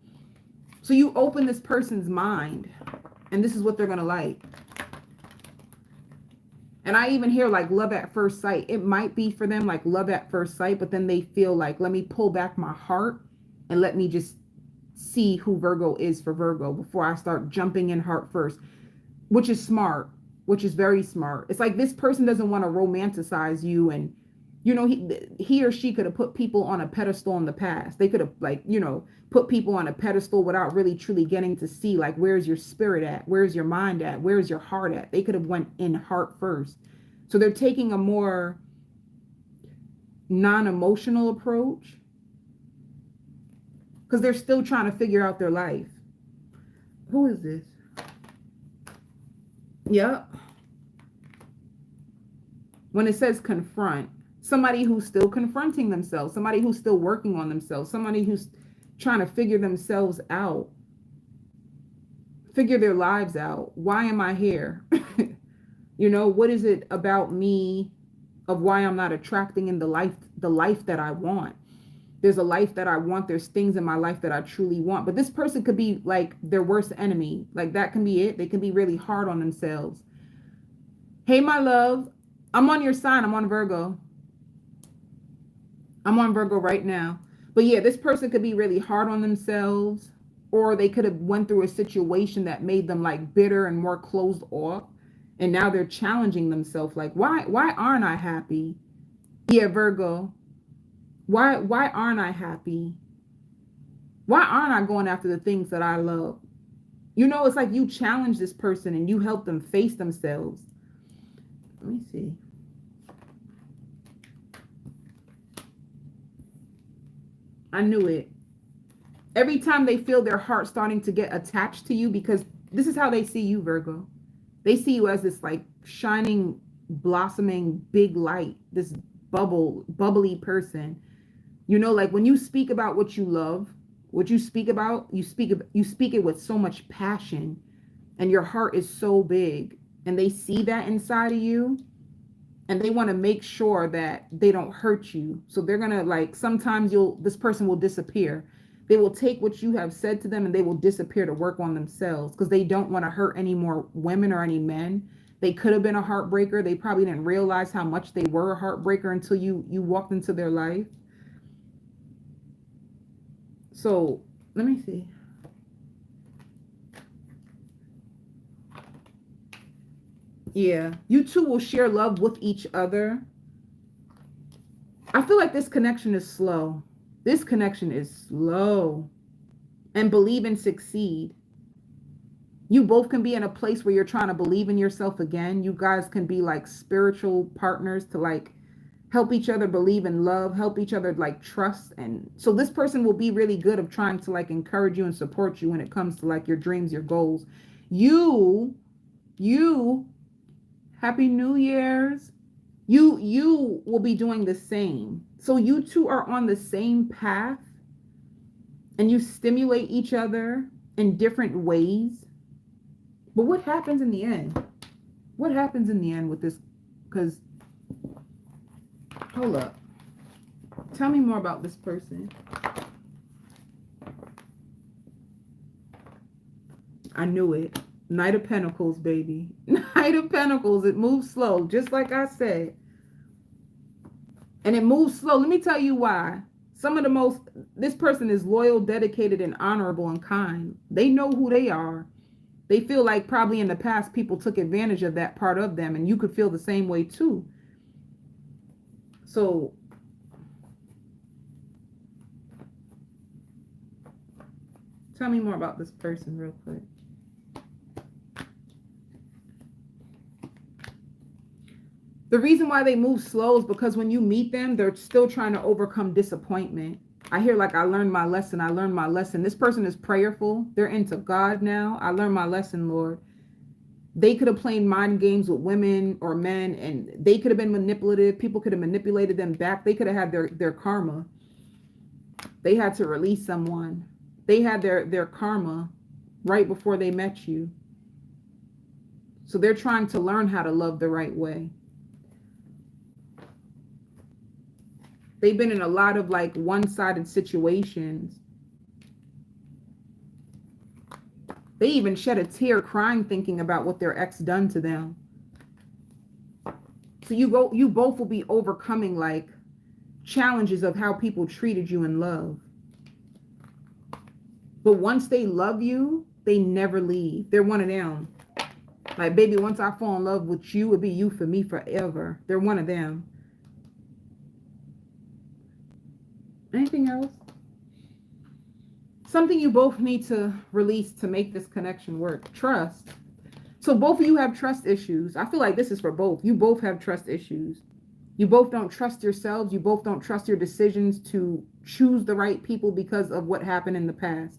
So you open this person's mind and this is what they're going to like. And I even hear like love at first sight. It might be for them like love at first sight, but then they feel like, let me pull back my heart and let me just see who Virgo is for Virgo before I start jumping in heart first, which is smart, which is very smart. It's like this person doesn't want to romanticize you. And, you know, he or she could have put people on a pedestal in the past. They could have like, you know, put people on a pedestal without really truly getting to see like, where's your spirit at? Where's your mind at? Where's your heart at? They could have went in heart first. So they're taking a more non-emotional approach because they're still trying to figure out their life. Who is this? Yep. When it says confront, somebody who's still confronting themselves, somebody who's still working on themselves, somebody who's trying to figure themselves out, figure their lives out. Why am I here? You know, what is it about me of why I'm not attracting in the life that I want? There's a life that I want. There's things in my life that I truly want. But this person could be like their worst enemy. Like that can be it. They can be really hard on themselves. Hey, my love, I'm on your sign. I'm on Virgo. I'm on Virgo right now. But yeah, this person could be really hard on themselves, or they could have went through a situation that made them like bitter and more closed off. And now they're challenging themselves like, why aren't I happy? Yeah, Virgo. Why aren't I happy? Why aren't I going after the things that I love? You know, it's like you challenge this person and you help them face themselves. Let me see. I knew it. Every time they feel their heart starting to get attached to you, because this is how they see you, Virgo. They see you as this like shining, blossoming, big light, this bubbly person. You know, like when you speak about what you love, what you speak about, you speak it with so much passion, and your heart is so big, and they see that inside of you, and they want to make sure that they don't hurt you. So they're gonna like, sometimes this person will disappear. They will take what you have said to them and they will disappear to work on themselves because they don't want to hurt any more women or any men. They could have been a heartbreaker. They probably didn't realize how much they were a heartbreaker until you walked into their life. So let me see. Yeah, you two will share love with each other. I feel like this connection is slow. This connection is slow. And believe and succeed. You both can be in a place where you're trying to believe in yourself again. You guys can be like spiritual partners to like help each other believe in love, help each other like trust. And so this person will be really good of trying to like encourage you and support you when it comes to like your dreams, your goals. You Happy New Year's. You will be doing the same. So you two are on the same path and you stimulate each other in different ways. But what happens in the end? What happens in the end with this? Because, hold up. Tell me more about this person. I knew it. Knight of Pentacles, baby. Knight of Pentacles. It moves slow, just like I said. And it moves slow. Let me tell you why. This person is loyal, dedicated, and honorable and kind. They know who they are. They feel like probably in the past people took advantage of that part of them, and you could feel the same way too. So tell me more about this person real quick. The reason why they move slow is because when you meet them, they're still trying to overcome disappointment. I hear like, I learned my lesson. I learned my lesson. This person is prayerful. They're into God now. I learned my lesson, Lord. They could have played mind games with women or men, and they could have been manipulative. People could have manipulated them back. They could have had their karma. They had to release someone. They had their karma right before they met you. So they're trying to learn how to love the right way. They've been in a lot of like one-sided situations. They even shed a tear crying thinking about what their ex done to them. So you both will be overcoming like challenges of how people treated you in love. But once they love you, they never leave. They're one of them. Like, baby, once I fall in love with you, it'll be you for me forever. They're one of them. Anything else? Something you both need to release to make this connection work. Trust. So both of you have trust issues. I feel like this is for both. You both have trust issues. You both don't trust yourselves. You both don't trust your decisions to choose the right people because of what happened in the past.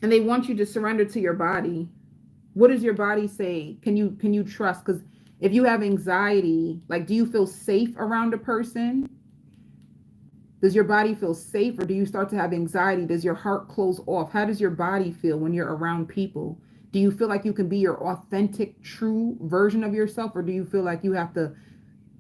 And they want you to surrender to your body. What does your body say? Can you trust? Because if you have anxiety, like, do you feel safe around a person? Does your body feel safe, or do you start to have anxiety? Does your heart close off? How does your body feel when you're around people? Do you feel like you can be your authentic, true version of yourself, or do you feel like you have to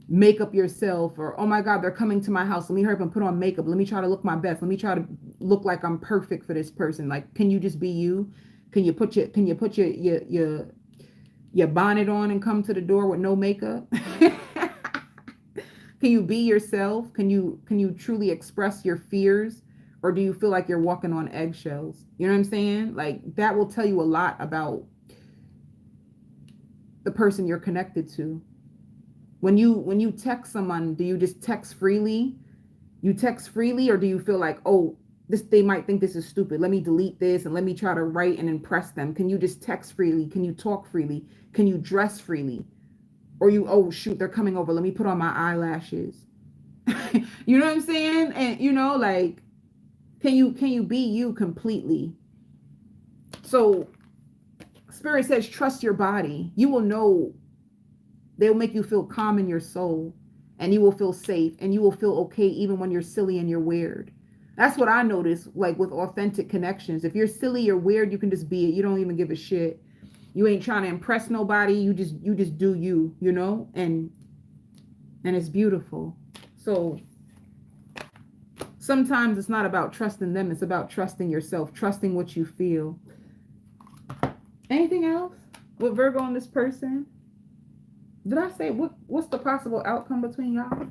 make up yourself, or, oh my God, they're coming to my house. Let me hurry up and put on makeup. Let me try to look my best. Let me try to look like I'm perfect for this person. Like, can you just be you? Can you put your bonnet on and come to the door with no makeup? Can you be yourself? Can you truly express your fears? Or do you feel like you're walking on eggshells? You know what I'm saying? Like, that will tell you a lot about the person you're connected to. When you text someone, do you just text freely? You text freely, or do you feel like, oh, they might think this is stupid. Let me delete this and let me try to write and impress them. Can you just text freely? Can you talk freely? Can you dress freely? Or oh shoot, they're coming over. Let me put on my eyelashes. You know what I'm saying? And like, can you be you completely? So Spirit says, trust your body. You will know. They'll make you feel calm in your soul, and you will feel safe, and you will feel okay even when you're silly and you're weird. That's what I notice, like, with authentic connections. If you're silly, you're weird, you can just be it. You don't even give a shit. You ain't trying to impress nobody. You just do you, and it's beautiful. So sometimes it's not about trusting them. It's about trusting yourself, trusting what you feel. Anything else with Virgo and this person? Did I say what's the possible outcome between y'all?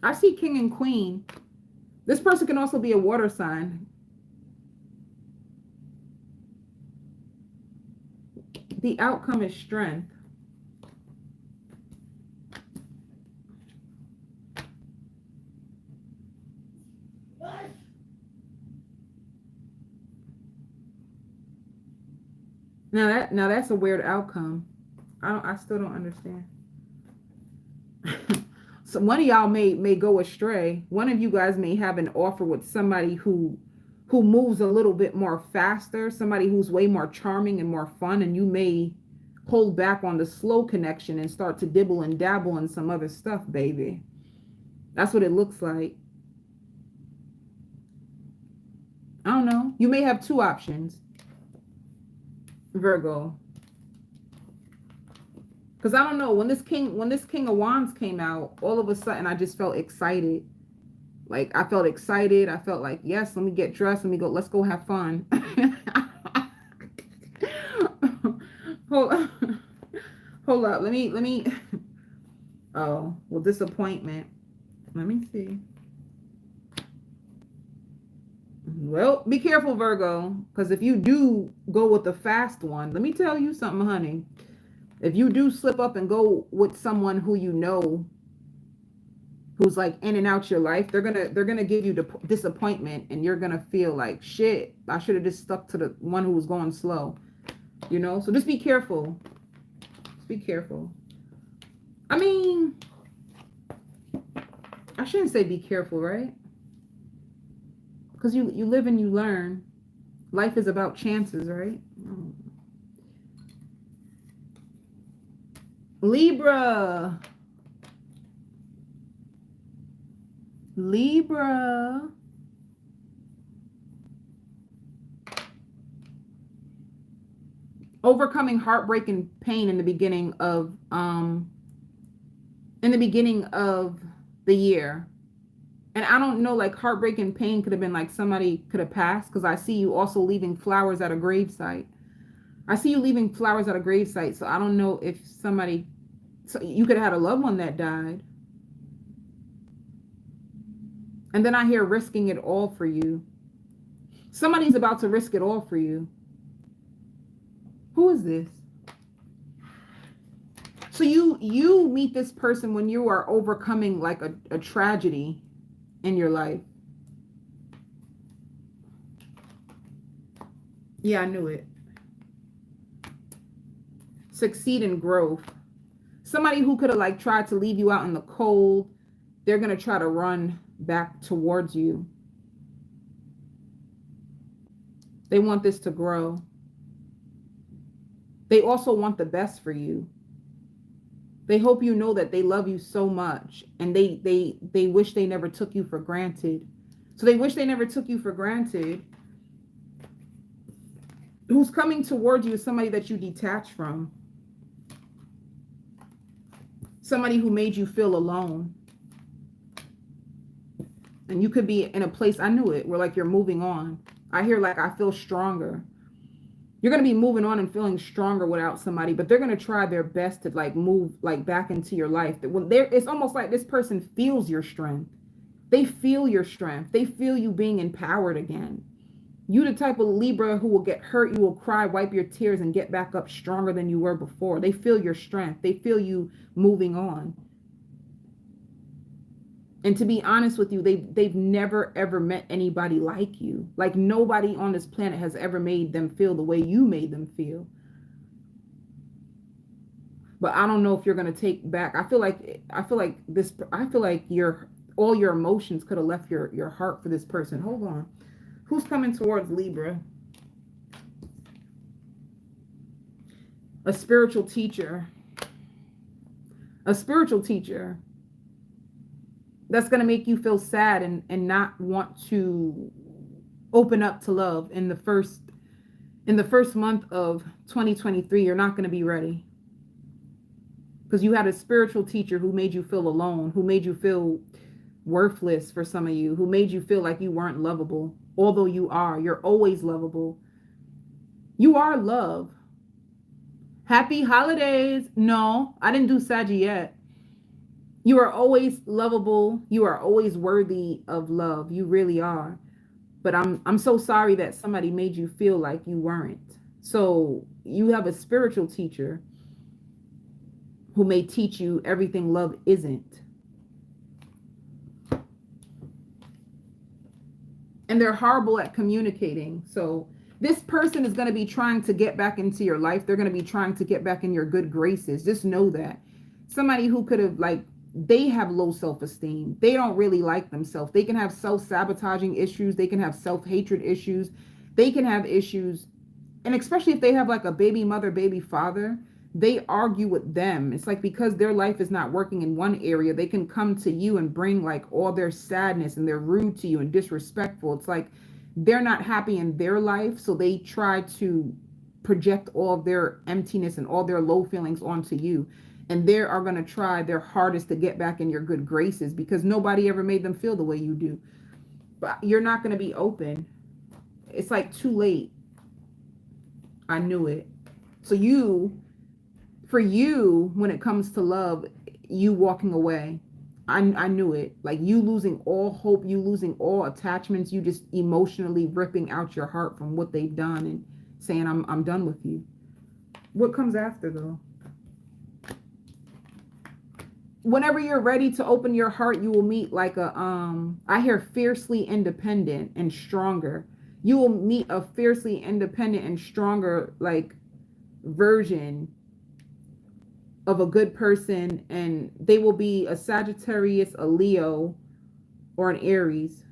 I see King and Queen. This person can also be a water sign. The outcome is strength. Now that's a weird outcome. I still don't understand. So one of y'all may go astray. One of you guys may have an offer with somebody who moves a little bit more faster, somebody who's way more charming and more fun, and you may hold back on the slow connection and start to dibble and dabble in some other stuff, baby. That's what it looks like. I don't know. You may have two options, Virgo. Because I don't know, when this King of Wands came out, all of a sudden I just felt excited. Like I felt excited. I felt like, yes, let me get dressed. Let's go have fun. Hold up. Let me. Oh, well, disappointment. Let me see. Well, be careful, Virgo, because if you do go with the fast one, let me tell you something, honey. If you do slip up and go with someone who you know, who's like in and out your life, they're gonna give you the disappointment, and you're gonna feel like, shit, I should have just stuck to the one who was going slow, you know. So just be careful. Just be careful. I mean, I shouldn't say be careful, right? Because you live and you learn. Life is about chances, right? Libra. Overcoming heartbreak and pain in the beginning of the year. And I don't know, like heartbreak and pain could have been like somebody could have passed, because I see you also leaving flowers at a gravesite. So I don't know if somebody, so you could have had a loved one that died. And then I hear risking it all for you. Somebody's about to risk it all for you. Who is this? So you meet this person when you are overcoming like a tragedy in your life. Yeah, I knew it. Succeed in growth. Somebody who could have like tried to leave you out in the cold, they're going to try to run back towards you. They want this to grow. They also want the best for you. They hope you know that they love you so much, and they wish they never took you for granted. So they wish they never took you for granted. Who's coming towards you is somebody that you detach from. Somebody who made you feel alone. And you could be in a place, I knew it, where like you're moving on. I hear like, I feel stronger. You're going to be moving on and feeling stronger without somebody, but they're going to try their best to like move like back into your life. When it's almost like this person feels your strength. They feel your strength. They feel you being empowered again. You the type of Libra who will get hurt, you will cry, wipe your tears, and get back up stronger than you were before. They feel your strength. They feel you moving on. And to be honest with you, they've never, ever met anybody like you. Like nobody on this planet has ever made them feel the way you made them feel. But I don't know if you're going to take back. I feel like all your emotions could have left your heart for this person. Hold on. Who's coming towards Libra? A spiritual teacher. A spiritual teacher. That's going to make you feel sad and not want to open up to love in the first month of 2023. You're not going to be ready, because you had a spiritual teacher who made you feel alone, who made you feel worthless for some of you, who made you feel like you weren't lovable, although you are. You're always lovable. You are love. Happy holidays. No, I didn't do Saggy yet. You are always lovable. You are always worthy of love. You really are. But I'm so sorry that somebody made you feel like you weren't. So you have a spiritual teacher who may teach you everything love isn't. And they're horrible at communicating. So This person is going to be trying to get back into your life. They're going to be trying to get back in your good graces. Just know that. Somebody who could have, like, they have low self-esteem. They don't really like themselves. They can have self-sabotaging issues. They can have self-hatred issues. They can have issues. And especially if they have like a baby mother, baby father, they argue with them. It's like because their life is not working in one area, they can come to you and bring like all their sadness, and they're rude to you and disrespectful. It's like they're not happy in their life, so they try to project all of their emptiness and all their low feelings onto you. And they are going to try their hardest to get back in your good graces because nobody ever made them feel the way you do. But you're not going to be open. It's like too late. I knew it. So for you, when it comes to love, you walking away, I knew it. Like you losing all hope, you losing all attachments, you just emotionally ripping out your heart from what they've done and saying, I'm done with you. What comes after though? Whenever you're ready to open your heart, you will meet like I hear fiercely independent and stronger. You will meet a fiercely independent and stronger like version of a good person, and they will be a Sagittarius, a Leo, or an Aries,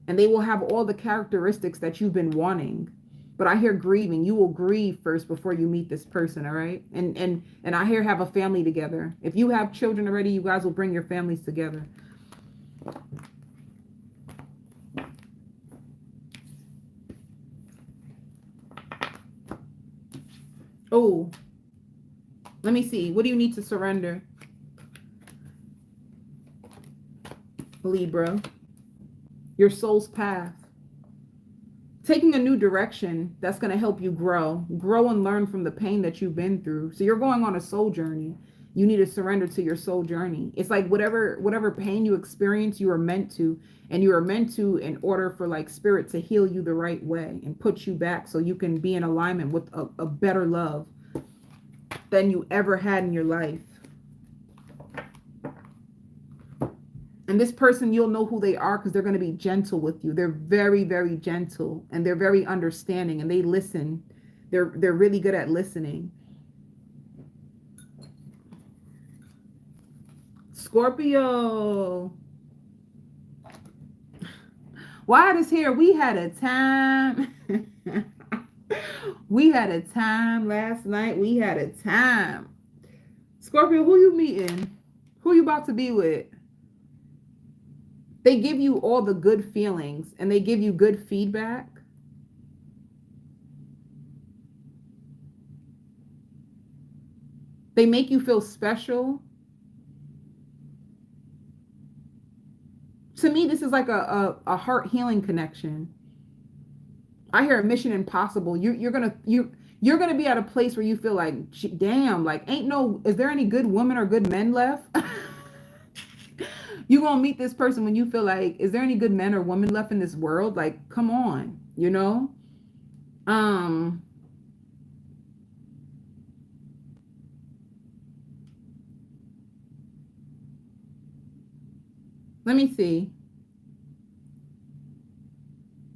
and they will have all the characteristics that you've been wanting. But I hear grieving. You will grieve first before you meet this person, all right? And I hear have a family together. If you have children already, you guys will bring your families together. Oh, let me see. What do you need to surrender? Libra. Your soul's path. Taking a new direction that's going to help you grow and learn from the pain that you've been through. So you're going on a soul journey. You need to surrender to your soul journey. It's like whatever pain you experience, you are meant to, and you are meant to in order for like spirit to heal you the right way and put you back so you can be in alignment with a better love than you ever had in your life. And this person, you'll know who they are because they're going to be gentle with you. They're very, very gentle, and they're very understanding, and they listen. They're really good at listening. Scorpio. Why this here? We had a time. We had a time last night. We had a time. Scorpio, who you meeting? Who you about to be with? They give you all the good feelings and they give you good feedback. They make you feel special. To me, this is like a heart healing connection. I hear a mission impossible. You're gonna be at a place where you feel like, damn, like is there any good women or good men left? You gonna meet this person when you feel like, is there any good men or women left in this world? Like, come on, you know? Let me see.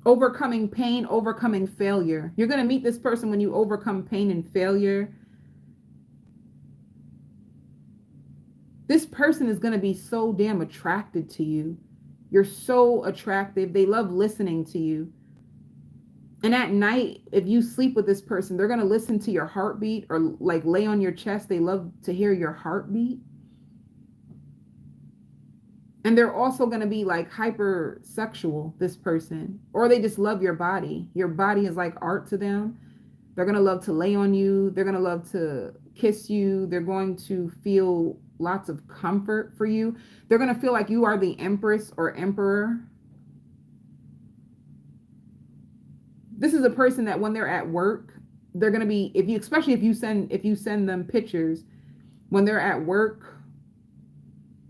Overcoming pain, overcoming failure. You're gonna meet this person when you overcome pain and failure. This person is going to be so damn attracted to you. You're so attractive. They love listening to you. And at night, if you sleep with this person, they're going to listen to your heartbeat or like lay on your chest. They love to hear your heartbeat. And they're also going to be like hypersexual, this person. Or they just love your body. Your body is like art to them. They're going to love to lay on you. They're going to love to kiss you. They're going to feel lots of comfort for you. They're going to feel like you are the empress or emperor. This is a person that when they're at work, they're going to be, especially if you send them pictures, when they're at work,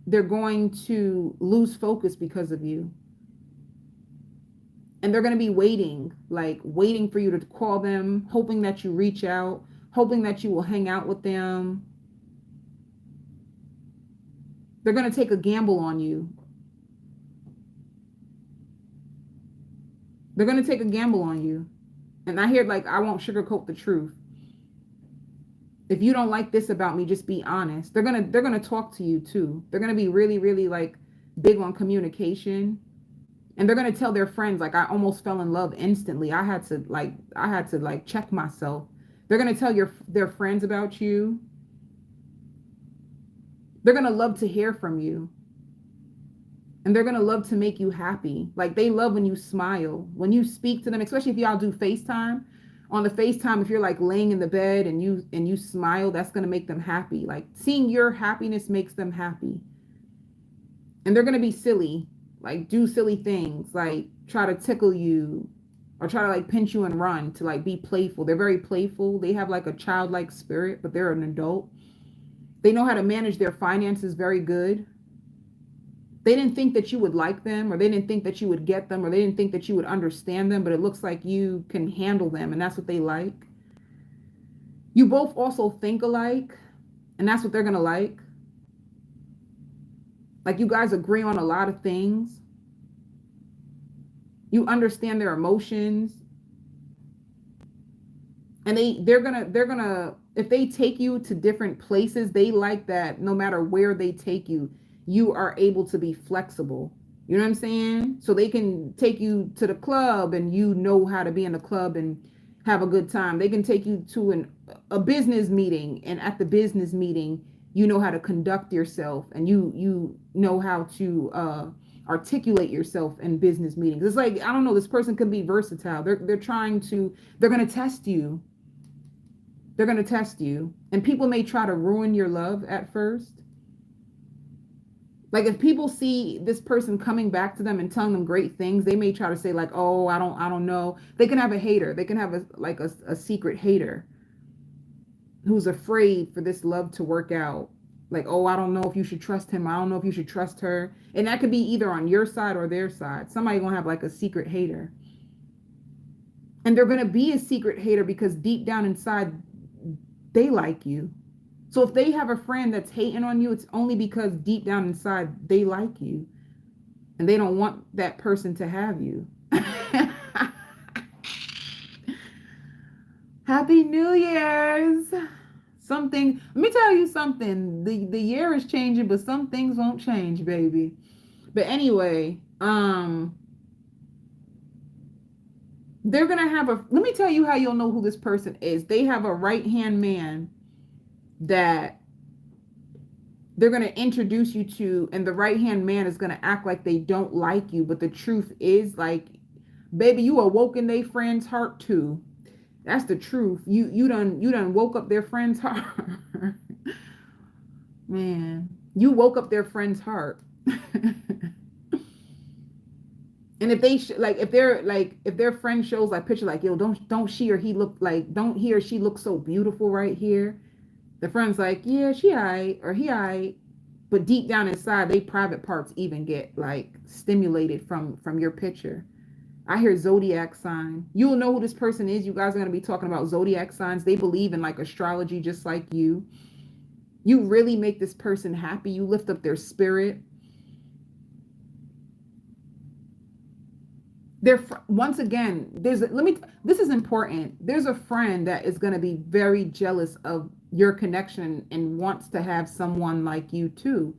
they're going to lose focus because of you. And they're going to be waiting for you to call them, hoping that you reach out, hoping that you will hang out with them. They're going to take a gamble on you. They're going to take a gamble on you. And I hear like, I won't sugarcoat the truth. If you don't like this about me, just be honest. They're gonna talk to you too. They're gonna be really, really like big on communication. And they're gonna tell their friends, like, I almost fell in love instantly. I had to like check myself. They're gonna tell their friends about you. They're gonna love to hear from you. And they're going to love to make you happy. Like, they love when you smile, when you speak to them, especially if y'all do FaceTime. On the FaceTime, if you're like laying in the bed and you smile, that's going to make them happy. Like, seeing your happiness makes them happy. And they're going to be silly, like do silly things, like try to tickle you or try to like pinch you and run, to like be playful. They're very playful. They have like a childlike spirit, but they're an adult. They know how to manage their finances very good. They didn't think that you would like them, or they didn't think that you would get them, or they didn't think that you would understand them, but it looks like you can handle them, and that's what they like. You both also think alike, and that's what they're going to like. Like, you guys agree on a lot of things. You understand their emotions. And they're gonna, if they take you to different places, they like that no matter where they take you, you are able to be flexible. You know what I'm saying? So they can take you to the club and you know how to be in the club and have a good time. They can take you to a business meeting, and at the business meeting, you know how to conduct yourself, and you know how to articulate yourself in business meetings. It's like, I don't know, this person can be versatile. They're going to test you. They're going to test you. And people may try to ruin your love at first. Like, if people see this person coming back to them and telling them great things, they may try to say like, oh, I don't know. They can have a hater. They can have a secret hater who's afraid for this love to work out. Like, oh, I don't know if you should trust him. I don't know if you should trust her. And that could be either on your side or their side. Somebody gonna have like a secret hater. And they're gonna be a secret hater because deep down inside, they like you. So if they have a friend that's hating on you, it's only because deep down inside, they like you. And they don't want that person to have you. Happy New Year's. Let me tell you something. The year is changing, but some things won't change, baby. But anyway, they're going to have let me tell you how you'll know who this person is. They have a right-hand man that they're going to introduce you to, and the right-hand man is going to act like they don't like you, but the truth is, like, baby, you awoke in their friend's heart too. That's the truth. You done woke up their friend's heart. Man, you woke up their friend's heart. And if they if their friend shows like picture like, yo, don't he or she look so beautiful right here? The friend's like, yeah, she aight, or he aight. But deep down inside, they private parts even get like stimulated from your picture. I hear zodiac sign. You'll know who this person is. You guys are going to be talking about zodiac signs. They believe in like astrology just like you. You really make this person happy. You lift up their spirit. Once again, this is important. There's a friend that is going to be very jealous of your connection and wants to have someone like you too.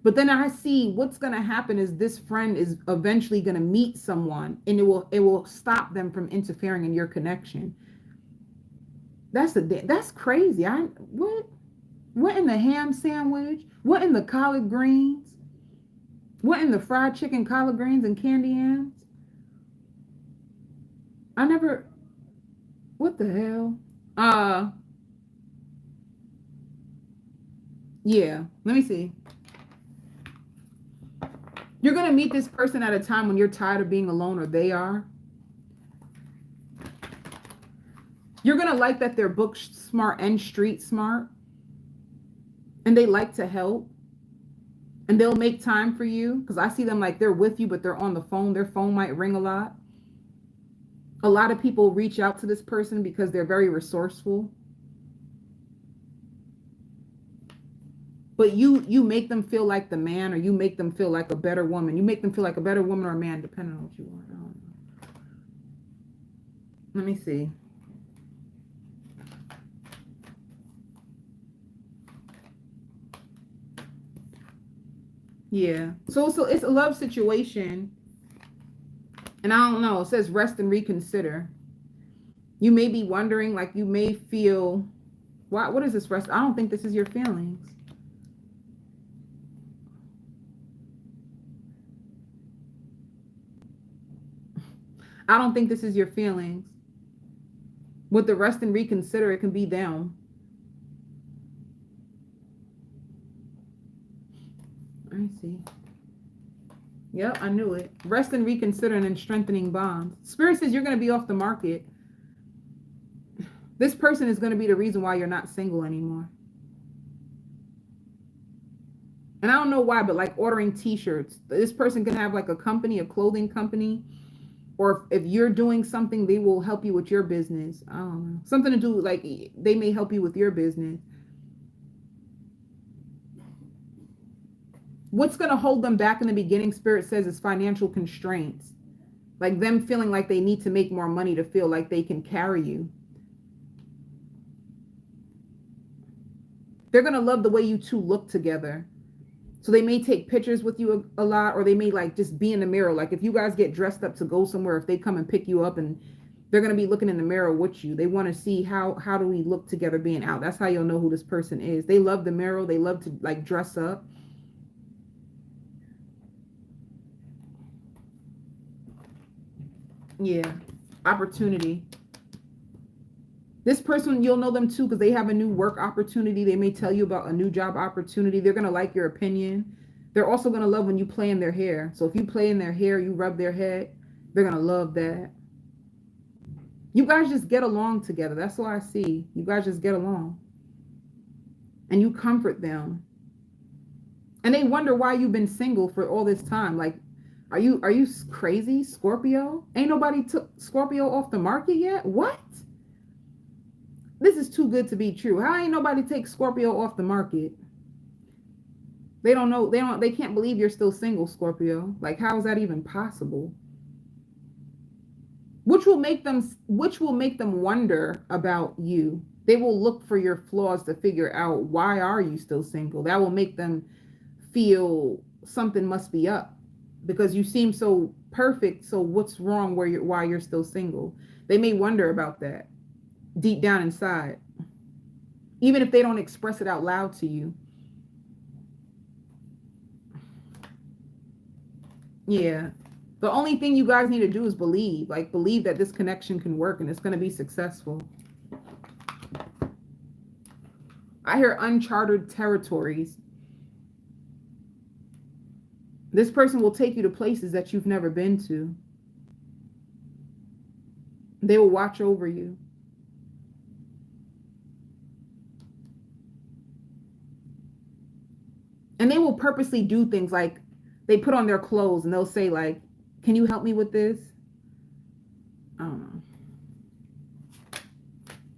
But then I see what's going to happen is this friend is eventually going to meet someone, and it will stop them from interfering in your connection. That's crazy. What in the ham sandwich? What in the collard greens? What in the fried chicken, collard greens, and candy yams? What the hell? Yeah, let me see. You're going to meet this person at a time when you're tired of being alone, or they are. You're going to like that they're book smart and street smart. And they like to help. And they'll make time for you. Because I see them like they're with you, but they're on the phone. Their phone might ring a lot. A lot of people reach out to this person because they're very resourceful. But you make them feel like the man, or you make them feel like a better woman. You make them feel like a better woman or a man, depending on what you want. Let me see. Yeah. So it's a love situation. And I don't know. It says rest and reconsider. You may be wondering, like you may feel, what is this rest? I don't think this is your feelings. I don't think this is your feelings. With the rest and reconsider, it can be them. I see. Yep, I knew it. Rest and reconsider and then strengthening bonds. Spirit says you're going to be off the market. This person is going to be the reason why you're not single anymore. And I don't know why, but like ordering t-shirts. This person can have like a company, a clothing company. Or if you're doing something, they will help you with your business. I don't know. Something to do, like, they may help you with your business. What's going to hold them back in the beginning, Spirit says, is financial constraints. Like them feeling like they need to make more money to feel like they can carry you. They're going to love the way you two look together. So they may take pictures with you a lot, or they may like just be in the mirror. Like if you guys get dressed up to go somewhere, if they come and pick you up, and they're going to be looking in the mirror with you. They want to see how do we look together being out. That's how you'll know who this person is. They love the mirror. They love to like dress up. Yeah. Opportunity. This person, you'll know them too because they have a new work opportunity. They may tell you about a new job opportunity. They're going to like your opinion. They're also going to love when you play in their hair. So if you play in their hair, you rub their head, they're going to love that. You guys just get along together. That's what I see. You guys just get along. And you comfort them. And they wonder why you've been single for all this time. Like, are you crazy, Scorpio? Ain't nobody took Scorpio off the market yet? What? This is too good to be true. How ain't nobody take Scorpio off the market? They don't know. They can't believe you're still single, Scorpio. Like, how is that even possible? Which will make them wonder about you. They will look for your flaws to figure out, why are you still single? That will make them feel something must be up because you seem so perfect. So what's wrong why you're still single? They may wonder about that deep down inside, even if they don't express it out loud to you. Yeah. The only thing you guys need to do is believe that this connection can work and it's going to be successful. I hear uncharted territories. This person will take you to places that you've never been to. They will watch over you. And they will purposely do things like they put on their clothes and they'll say like, can you help me with this? I don't know.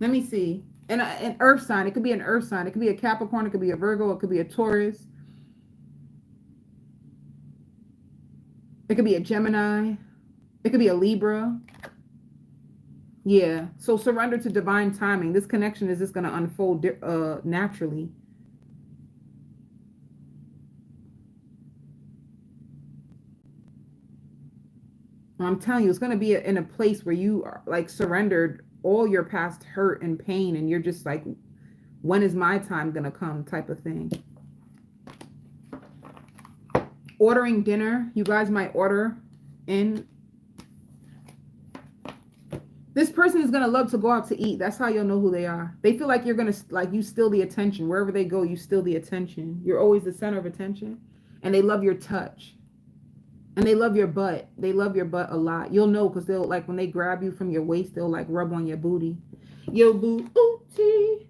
Let me see. And an earth sign. It could be an earth sign. It could be a Capricorn. It could be a Virgo. It could be a Taurus. It could be a Gemini. It could be a Libra. Yeah. So surrender to divine timing. This connection is just going to unfold naturally. I'm telling you, it's going to be in a place where you are like surrendered all your past hurt and pain. And you're just like, when is my time going to come type of thing. Ordering dinner. You guys might order in. This person is going to love to go out to eat. That's how you'll know who they are. They feel like you're going to, like, you steal the attention. Wherever they go, you steal the attention. You're always the center of attention. And they love your touch. And they love your butt. They love your butt a lot. You'll know because they'll, like, when they grab you from your waist, they'll, like, rub on your booty. Your booty.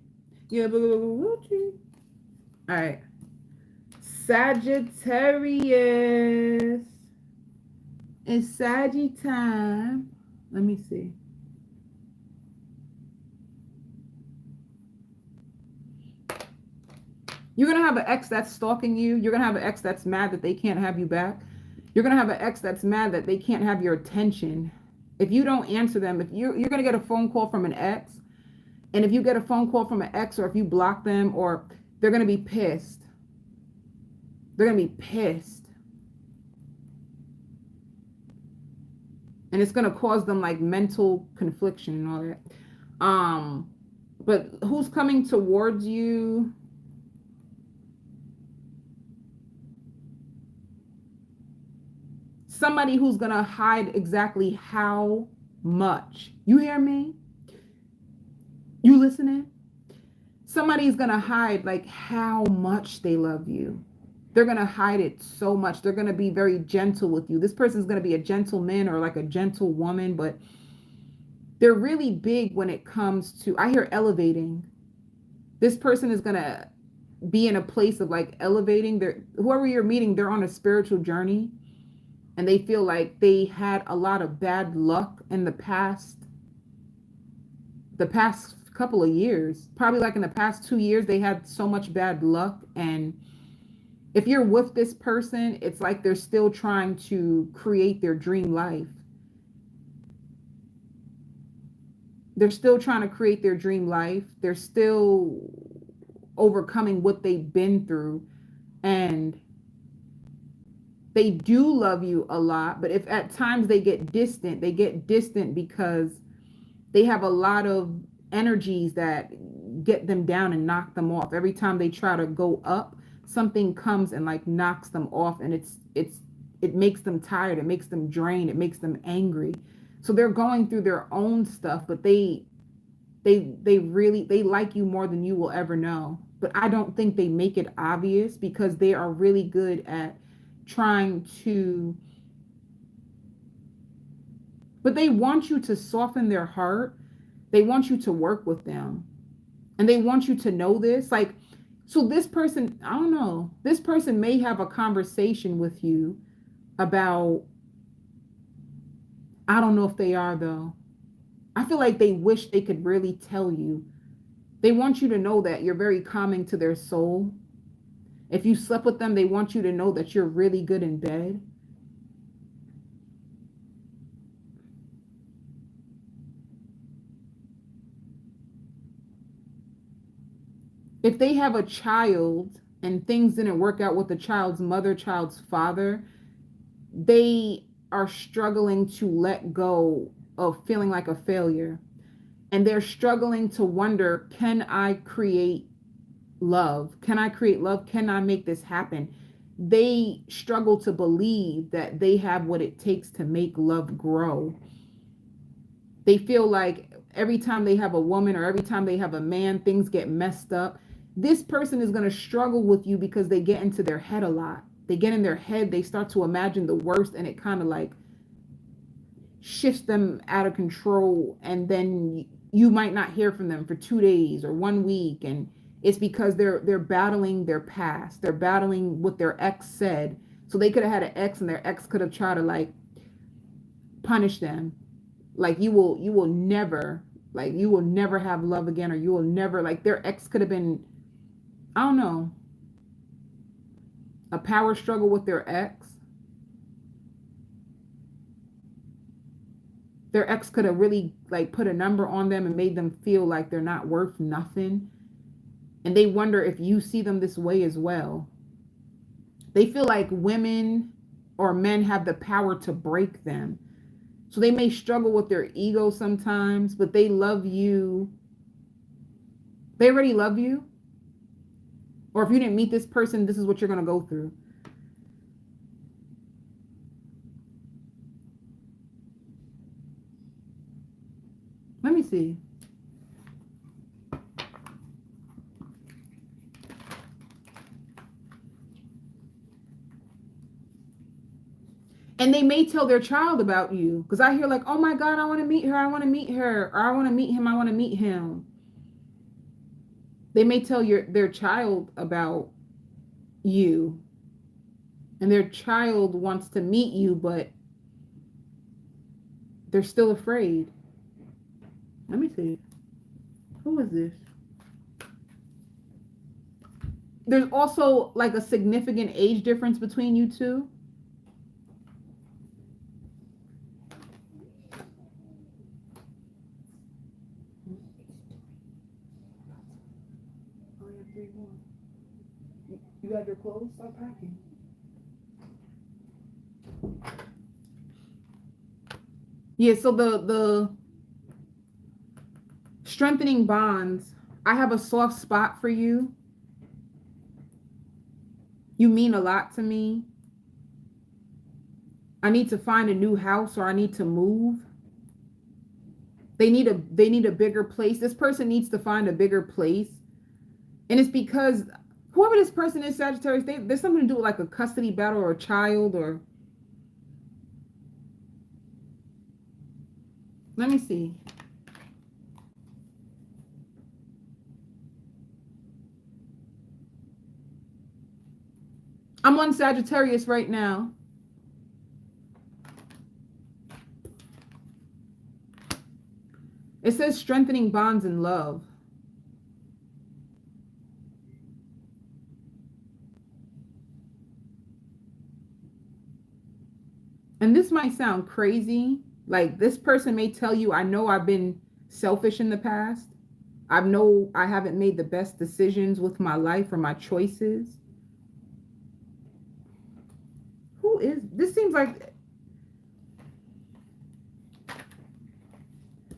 Your booty. All right. Sagittarius. It's Saggy time. Let me see. You're going to have an ex that's stalking you. You're going to have an ex that's mad that they can't have you back. You're going to have an ex that's mad that they can't have your attention. If you don't answer them, if you're going to get a phone call from an ex, and if you get a phone call from an ex, or if you block them, or they're going to be pissed. They're going to be pissed. And it's going to cause them like mental confliction and all that. But who's coming towards you? Somebody who's going to hide exactly how much. You hear me? You listening? Somebody's going to hide like how much they love you. They're going to hide it so much. They're going to be very gentle with you. This person's going to be a gentleman or like a gentle woman, but they're really big when it comes to, I hear elevating. This person is going to be in a place of like elevating. Whoever you're meeting, they're on a spiritual journey. And they feel like they had a lot of bad luck in the past couple of years. Probably like in the past 2 years, they had so much bad luck. And if you're with this person, it's like they're still trying to create their dream life. They're still trying to create their dream life. They're still overcoming what they've been through. And they do love you a lot, but if at times they get distant because they have a lot of energies that get them down and knock them off. Every time they try to go up, something comes and like knocks them off, and it makes them tired, it makes them drained, it makes them angry. So they're going through their own stuff, but they like you more than you will ever know. But I don't think they make it obvious because they are really good at trying to, but they want you to soften their heart. They want you to work with them, and they want you to know this. Like, so this person, I don't know, this person may have a conversation with you about, I don't know if they are though. I feel like they wish they could really tell you. They want you to know that you're very calming to their soul. If you slept with them, they want you to know that you're really good in bed. If they have a child and things didn't work out with the child's mother, child's father, they are struggling to let go of feeling like a failure. And they're struggling to wonder, can I create love? Can I create love? Can I make this happen? They struggle to believe that they have what it takes to make love grow. They feel like every time they have a woman or every time they have a man, things get messed up. This person is going to struggle with you because they get into their head a lot. They get in their head, they start to imagine the worst, and it kind of like shifts them out of control. And then you might not hear from them for 2 days or 1 week, and it's because they're battling their past. They're battling what their ex said. So they could have had an ex, and their ex could have tried to like punish them. Like you will never have love again, or you will never, like their ex could have been, I don't know, a power struggle with their ex. Their ex could have really like put a number on them and made them feel like they're not worth nothing. And they wonder if you see them this way as well. They feel like women or men have the power to break them. So they may struggle with their ego sometimes, but they love you. They already love you. Or if you didn't meet this person, this is what you're going to go through. Let me see. And they may tell their child about you. Because I hear like, oh my God, I want to meet her. I want to meet her. Or I want to meet him. I want to meet him. They may tell their child about you. And their child wants to meet you, but they're still afraid. Let me see. Who is this? There's also like a significant age difference between you two. You got your clothes? Stop packing. Yeah, so the strengthening bonds, I have a soft spot for you. You mean a lot to me. I need to find a new house, or I need to move. They need a bigger place. This person needs to find a bigger place. And it's because whoever this person is, Sagittarius, there's something to do with like a custody battle or a child, or let me see. I'm on Sagittarius right now. It says strengthening bonds in love. And this might sound crazy. Like, this person may tell you, I know I've been selfish in the past. I know I haven't made the best decisions with my life or my choices. Who is this? Seems like,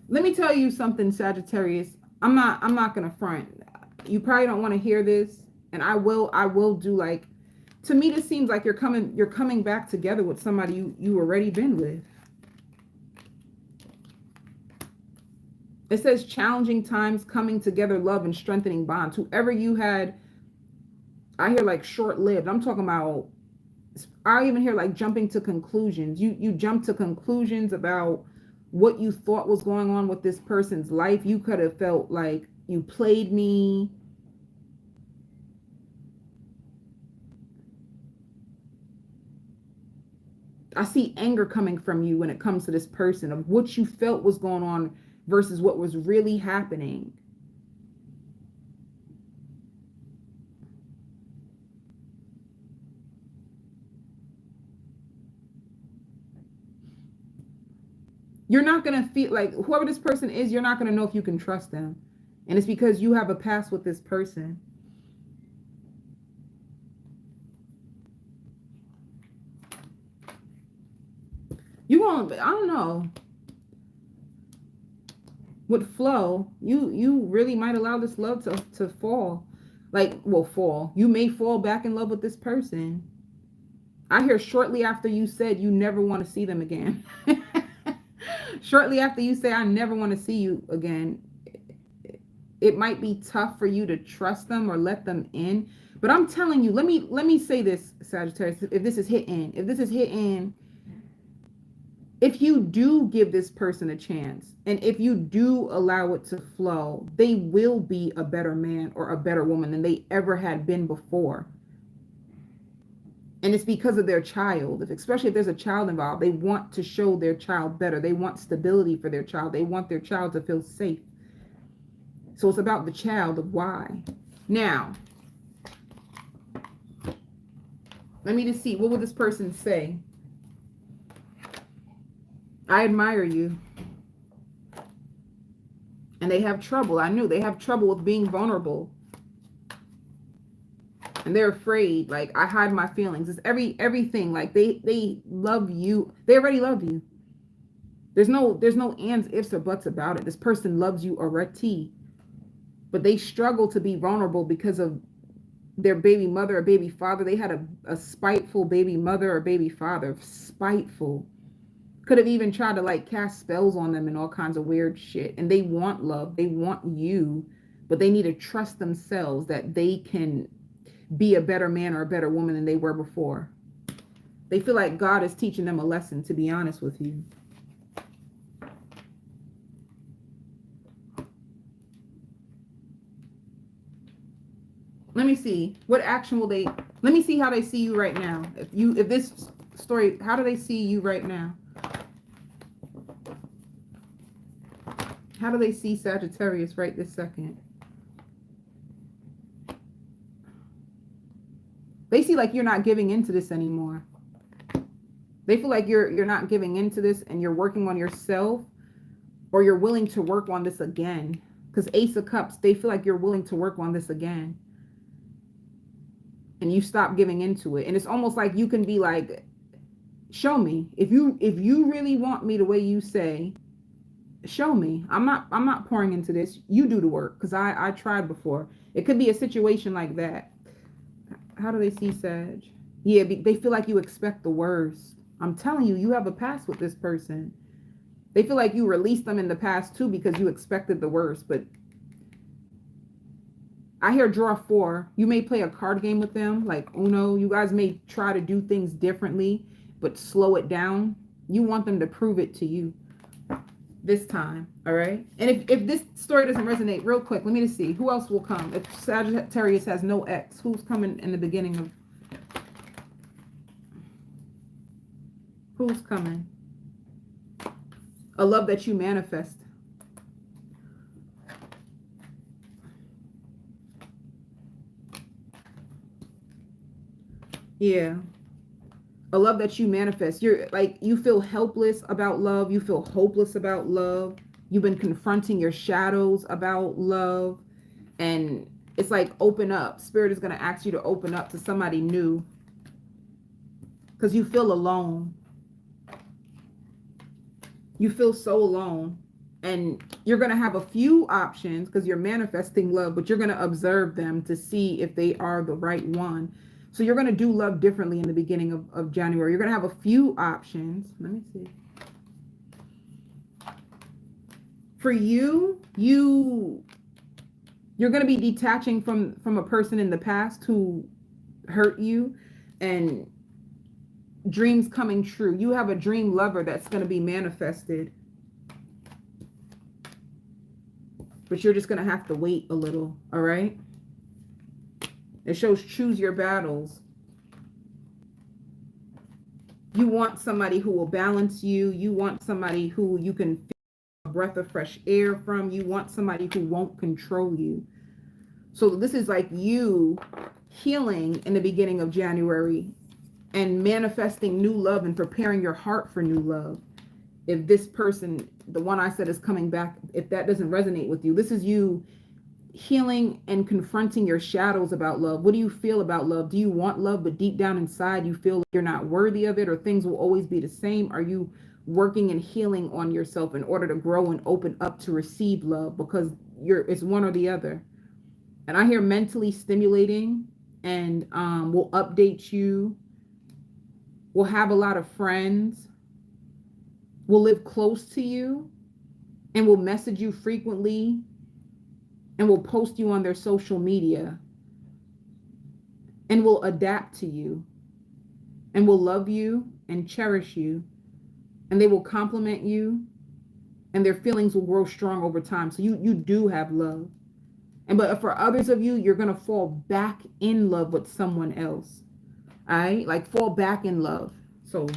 let me tell you something, Sagittarius. I'm not gonna front. You probably don't want to hear this, and I will do, like, to me this seems like you're coming back together with somebody you already been with. It says challenging times, coming together, love, and strengthening bonds. Whoever you had, I hear like short-lived. I'm talking about, I even hear like jumping to conclusions. You jump to conclusions about what you thought was going on with this person's life. You could have felt like you played me. I see anger coming from you when it comes to this person, of what you felt was going on versus what was really happening. You're not going to feel like, whoever this person is, you're not going to know if you can trust them. And it's because you have a past with this person. You won't, I don't know. With flow, you really might allow this love to fall. Like, well, fall. You may fall back in love with this person. I hear shortly after you said you never want to see them again. Shortly after you say, I never want to see you again, it might be tough for you to trust them or let them in. But I'm telling you, let me say this, Sagittarius, if this is hitting, if you do give this person a chance, and if you do allow it to flow, they will be a better man or a better woman than they ever had been before. And it's because of their child. Especially if there's a child involved, they want to show their child better. They want stability for their child. They want their child to feel safe. So it's about the child of why. Now, let me just see. What will this person say? I admire you. And they have trouble. I knew they have trouble with being vulnerable. And they're afraid. Like, I hide my feelings. It's everything. Like, they love you. They already love you. There's no ands, ifs, or buts about it. This person loves you already. But they struggle to be vulnerable because of their baby mother or baby father. They had a spiteful baby mother or baby father. Spiteful. Could have even tried to, like, cast spells on them and all kinds of weird shit. And they want love. They want you. But they need to trust themselves that they can be a better man or a better woman than they were before. They feel like God is teaching them a lesson, to be honest with you. Let me see. What action will they... Let me see how they see you right now. If this story... How do they see you right now? How do they see Sagittarius right this second? They see like you're not giving into this anymore. They feel like you're not giving into this and you're working on yourself, or you're willing to work on this again. Because Ace of Cups, they feel like you're willing to work on this again. and you stop giving into it. And it's almost like you can be like, show me. If you really want me the way you say, show me. I'm not pouring into this. You do the work, because I tried before. It could be a situation like that. How do they see Sag? Yeah, they feel like you expect the worst. I'm telling you, you have a past with this person. They feel like you released them in the past too because you expected the worst. But I hear draw 4. You may play a card game with them, like Uno. You guys may try to do things differently, but slow it down. You want them to prove it to you this time, all right? And if this story doesn't resonate, real quick, let me just see. Who else will come? If Sagittarius has no X, who's coming in the beginning of... Who's coming? A love that you manifest. Yeah. A love that you manifest. You're like, you feel helpless about love. You feel hopeless about love. You've been confronting your shadows about love. And it's like, open up. Spirit is going to ask you to open up to somebody new. Because you feel alone. You feel so alone. And you're going to have a few options because you're manifesting love, but you're going to observe them to see if they are the right one. So you're going to do love differently in the beginning of January. You're going to have a few options. Let me see. For you, you're going to be detaching from a person in the past who hurt you, and dreams coming true. You have a dream lover that's going to be manifested. But you're just going to have to wait a little, all right? It shows choose your battles. You want somebody who will balance you. You want somebody who you can feel a breath of fresh air from. You want somebody who won't control you. So this is like you healing in the beginning of January and manifesting new love and preparing your heart for new love. If this person, the one I said, is coming back, if that doesn't resonate with you, this is you healing and confronting your shadows about love. What do you feel about love? Do you want love, but deep down inside you feel like you're not worthy of it, or things will always be the same? Are you working and healing on yourself in order to grow and open up to receive love? Because it's one or the other. And I hear mentally stimulating, and will update you, will have a lot of friends, will live close to you, and will message you frequently, and will post you on their social media, and will adapt to you, and will love you and cherish you, and they will compliment you, and their feelings will grow strong over time. So you do have love. But for others of you, you're going to fall back in love with someone else. All right? Like, fall back in love. So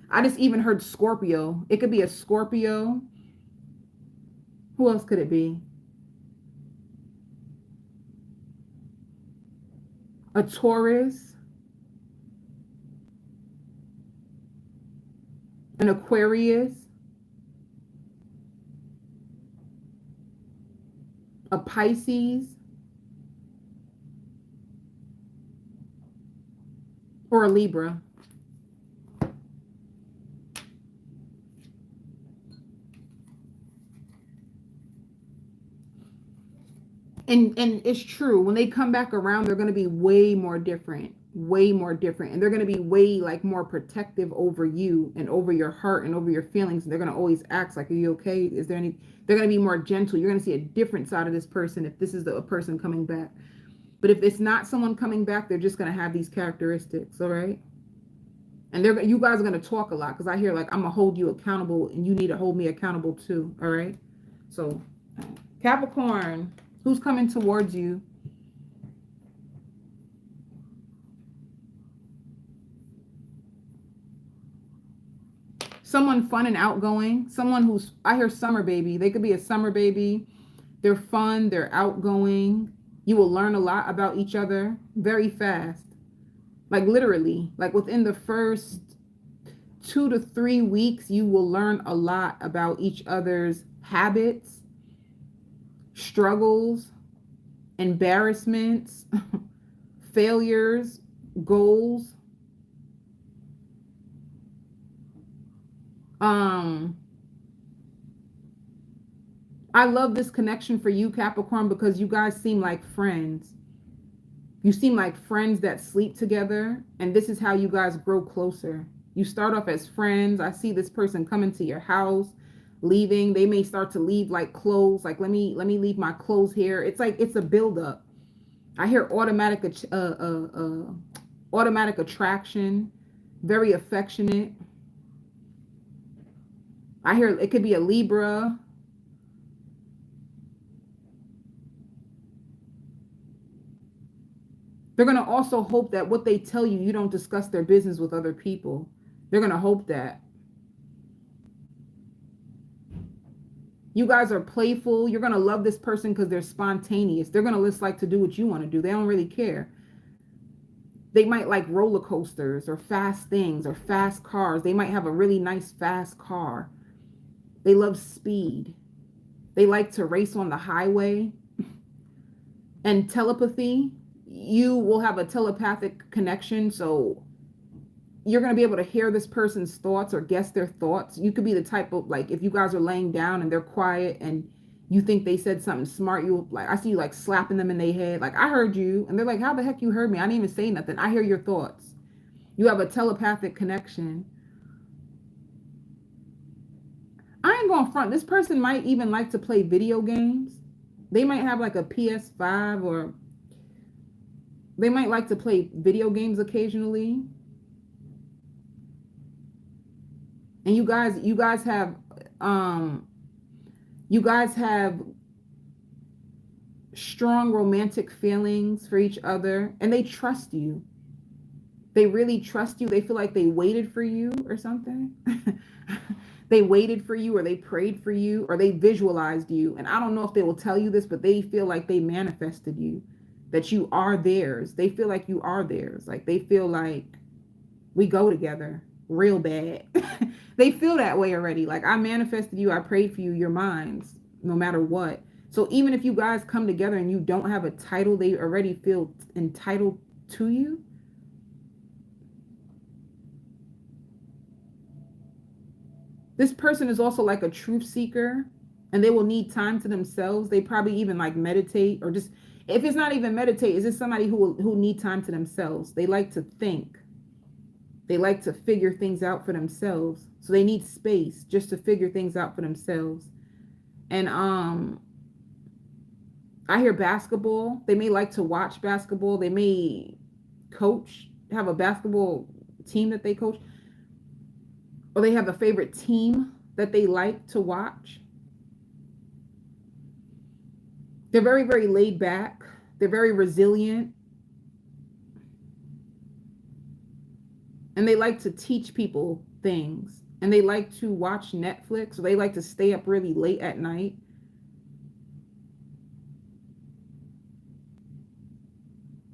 I just even heard Scorpio. It could be a Scorpio. Who else could it be? A Taurus. An Aquarius. A Pisces. Or a Libra. And it's true, when they come back around, they're going to be way more different, and they're going to be way like more protective over you and over your heart and over your feelings. And they're going to always ask like, are you okay? Is there any? They're going to be more gentle. You're going to see a different side of this person if this is a person coming back. But if it's not someone coming back, they're just going to have these characteristics. All right. And you guys are going to talk a lot, because I hear like, I'm going to hold you accountable and you need to hold me accountable too. All right. So Capricorn, who's coming towards you? Someone fun and outgoing. Someone who's, I hear summer baby. They could be a summer baby. They're fun. They're outgoing. You will learn a lot about each other very fast. Like literally, like within the first 2 to 3 weeks, you will learn a lot about each other's habits, struggles, embarrassments, failures, goals. I love this connection for you, Capricorn, because you guys seem like friends. You seem like friends that sleep together, and this is how you guys grow closer. You start off as friends. I see this person coming to your house, leaving. They may start to leave like clothes, like let me leave my clothes here. It's like it's a buildup. I hear automatic attraction, very affectionate. I hear it could be a Libra. They're going to also hope that what they tell you, you don't discuss their business with other people. They're going to hope that. You guys are playful. You're going to love this person because they're spontaneous. They're going to just like to do what you want to do. They don't really care. They might like roller coasters or fast things or fast cars. They might have a really nice fast car. They love speed. They like to race on the highway. And telepathy, you will have a telepathic connection. So you're going to be able to hear this person's thoughts or guess their thoughts. You could be the type of, like, if you guys are laying down and they're quiet and you think they said something smart, you like, I see you like slapping them in their head. Like, I heard you. And they're like, how the heck you heard me? I didn't even say nothing. I hear your thoughts. You have a telepathic connection. I ain't going front. This person might even like to play video games. They might have like a PS5, or they might like to play video games occasionally. And you guys have strong romantic feelings for each other, and they trust you. They really trust you. They feel like they waited for you or something. They waited for you, or they prayed for you, or they visualized you. And I don't know if they will tell you this, but they feel like they manifested you, that you are theirs. They feel like you are theirs. Like they feel like we go together real bad. They feel that way already. Like, I manifested you. I prayed for you. You're mine, no matter what. So even if you guys come together and you don't have a title, they already feel entitled to you. This person is also like a truth seeker, and they will need time to themselves. They probably even like meditate, or just, if it's not even meditate, is this somebody who need time to themselves? They like to think. They like to figure things out for themselves. So they need space just to figure things out for themselves. And I hear basketball. They may like to watch basketball. They may coach, have a basketball team that they coach. Or they have a favorite team that they like to watch. They're very, very laid back. They're very resilient. And they like to teach people things. And they like to watch Netflix. Or they like to stay up really late at night.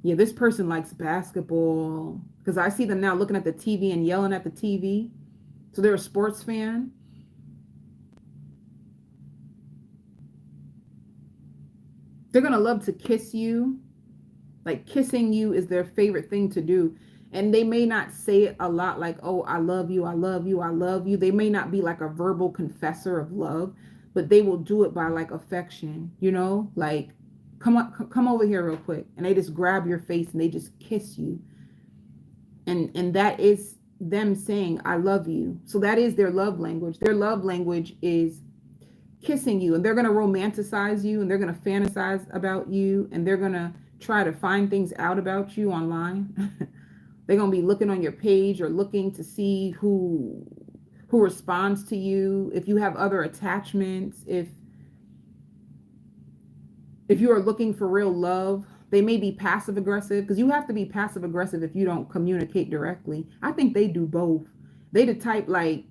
Yeah, this person likes basketball. Because I see them now looking at the TV and yelling at the TV. So they're a sports fan. They're going to love to kiss you. Like, kissing you is their favorite thing to do. And they may not say it a lot, like, oh, I love you, I love you, I love you. They may not be like a verbal confessor of love, but they will do it by like affection, you know, like, come over here real quick. And they just grab your face and they just kiss you. And that is them saying, I love you. So that is their love language. Their love language is kissing you, and they're going to romanticize you, and they're going to fantasize about you, and they're going to try to find things out about you online. They're going to be looking on your page or looking to see who responds to you, if you have other attachments, if you are looking for real love. They may be passive aggressive, because you have to be passive aggressive if you don't communicate directly. I think they do both. They the type like,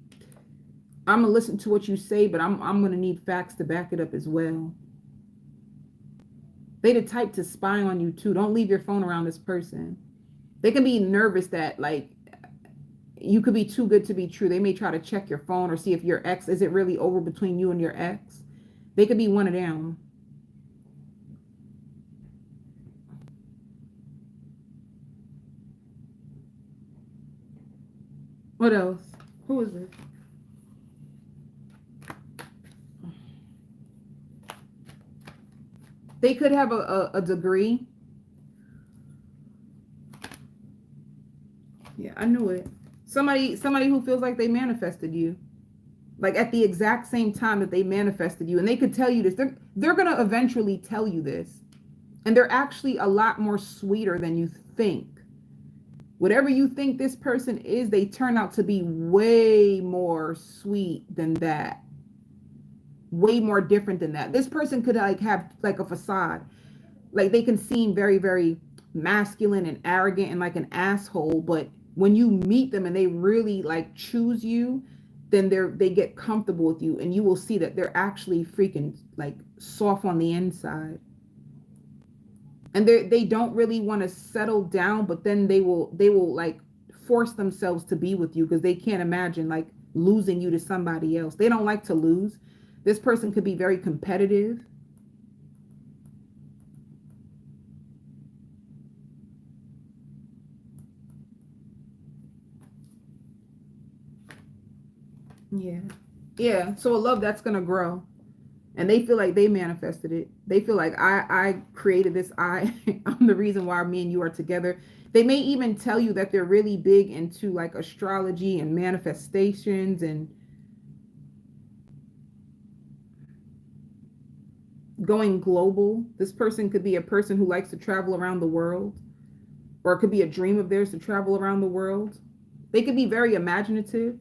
I'm gonna listen to what you say, but I'm gonna need facts to back it up as well. They the type to spy on you too. Don't leave your phone around this person. They can be nervous that like you could be too good to be true. They may try to check your phone or see if your ex, is it really over between you and your ex? They could be one of them. What else? Who is this? They could have a degree. Yeah, I knew it. Somebody who feels like they manifested you. Like at the exact same time that they manifested you. And they could tell you this. They're going to eventually tell you this. And they're actually a lot more sweeter than you think. Whatever you think this person is, they turn out to be way more sweet than that. Way more different than that. This person could like have like a facade. Like they can seem very, very masculine and arrogant and like an asshole. But when you meet them and they really like choose you, then they get comfortable with you, and you will see that they're actually freaking like soft on the inside. And they don't really want to settle down, but then they will like force themselves to be with you because they can't imagine like losing you to somebody else. They don't like to lose. This person could be very competitive. Yeah, so a love that's gonna grow, and they feel like they manifested it. They feel like I created this. I'm the reason why me and you are together. They may even tell you that they're really big into like astrology and manifestations and going global. This person could be a person who likes to travel around the world, or it could be a dream of theirs to travel around the world. They could be very imaginative.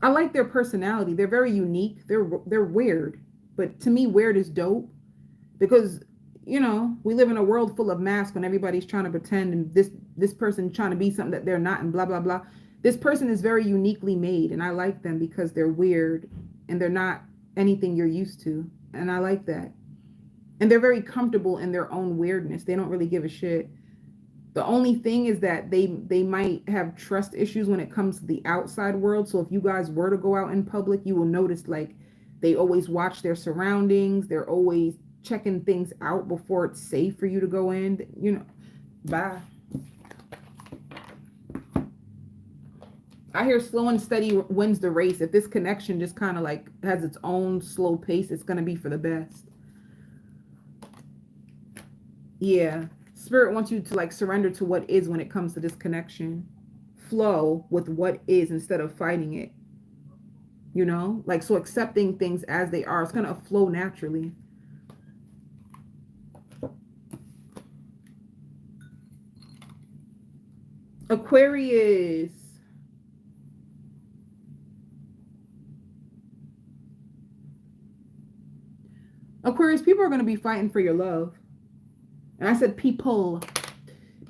I like their personality. They're very unique. They're weird, but to me, weird is dope because we live in a world full of masks when everybody's trying to pretend, and this person trying to be something that they're not, and blah blah blah. This person is very uniquely made, and I like them because they're weird and they're not anything you're used to, and I like that. And they're very comfortable in their own weirdness. They don't really give a shit. The only thing is that they might have trust issues when it comes to the outside world. So if you guys were to go out in public, you will notice like they always watch their surroundings. They're always checking things out before it's safe for you to go in. Bye. I hear slow and steady wins the race. If this connection just kind of like has its own slow pace, it's going to be for the best. Yeah. Spirit wants you to like surrender to what is when it comes to this connection. Flow with what is instead of fighting it. Like, so accepting things as they are. It's going to flow naturally. Aquarius. Aquarius, people are going to be fighting for your love. And I said people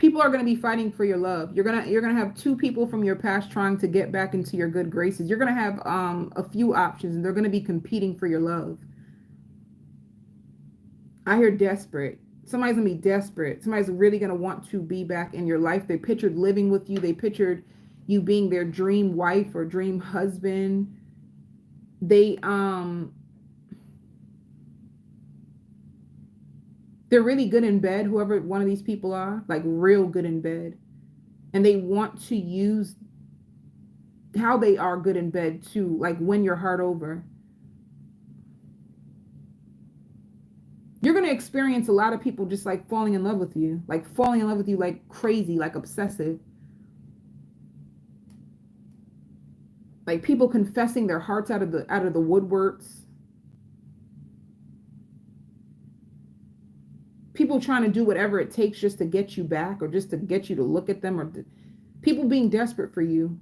are going to be fighting for your love. You're going to have two people from your past trying to get back into your good graces. You're going to have a few options, and they're going to be competing for your love. I hear desperate. Somebody's going to be desperate. Somebody's really going to want to be back in your life. They pictured living with you. They pictured you being their dream wife or dream husband. They're really good in bed, whoever one of these people are, like real good in bed. And they want to use how they are good in bed to like win your heart over. You're going to experience a lot of people just like falling in love with you, like crazy, like obsessive. Like people confessing their hearts out of the woodworks. People trying to do whatever it takes just to get you back, or just to get you to look at them, or people being desperate for you.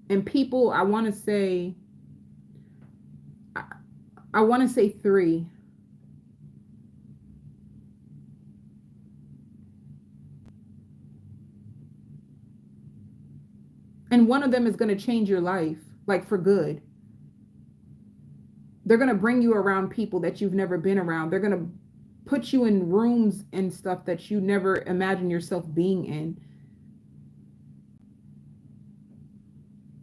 And people, I want to say 3. And one of them is going to change your life, like for good. They're going to bring you around people that you've never been around. They're going to put you in rooms and stuff that you never imagined yourself being in.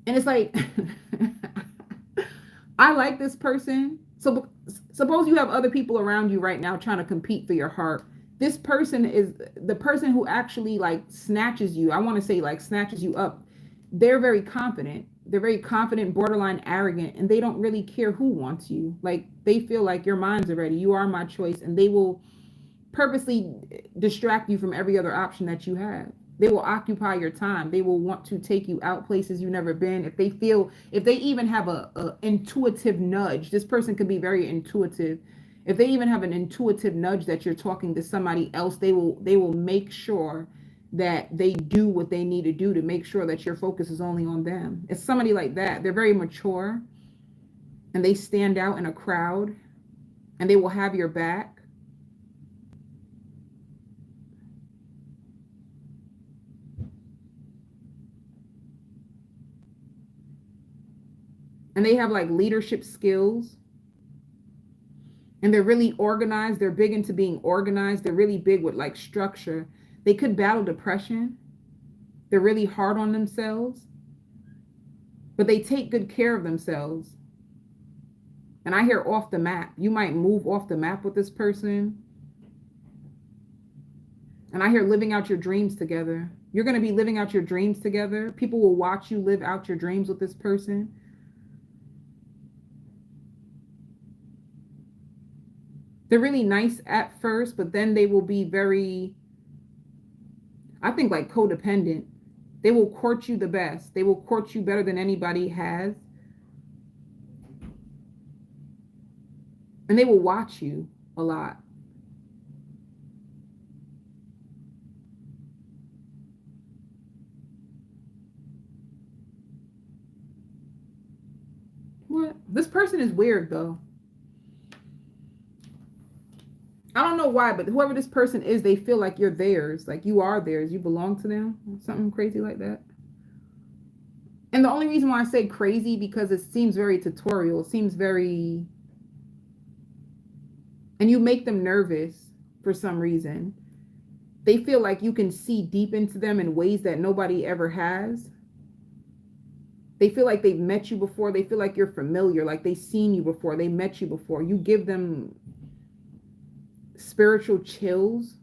And it's like, I like this person. So suppose you have other people around you right now trying to compete for your heart. This person is the person who actually like snatches you. I want to say like snatches you up. They're very confident. They're very confident, borderline arrogant, and they don't really care who wants you. Like they feel like your mind's already. You are my choice, and they will purposely distract you from every other option that you have. They will occupy your time. They will want to take you out places you've never been. If they even have a intuitive nudge, this person could be very intuitive. If they even have an intuitive nudge that you're talking to somebody else, they will make sure that they do what they need to do to make sure that your focus is only on them. It's somebody like that. They're very mature and they stand out in a crowd and they will have your back. And they have like leadership skills. And they're really organized. They're big into being organized. They're really big with like structure. They could battle depression. They're really hard on themselves. But they take good care of themselves. And I hear off the map. You might move off the map with this person. And I hear living out your dreams together. You're going to be living out your dreams together. People will watch you live out your dreams with this person. They're really nice at first, but then they will be very, I think, like codependent. They will court you the best. They will court you better than anybody has. And they will watch you a lot. What? This person is weird, though. I don't know why, but whoever this person is, they feel like you're theirs. Like you are theirs. You belong to them. Something crazy like that. And the only reason why I say crazy, because it seems very tutorial. It seems very... And you make them nervous for some reason. They feel like you can see deep into them in ways that nobody ever has. They feel like they've met you before. They feel like you're familiar. Like they've seen you before. They met you before. You give them spiritual chills.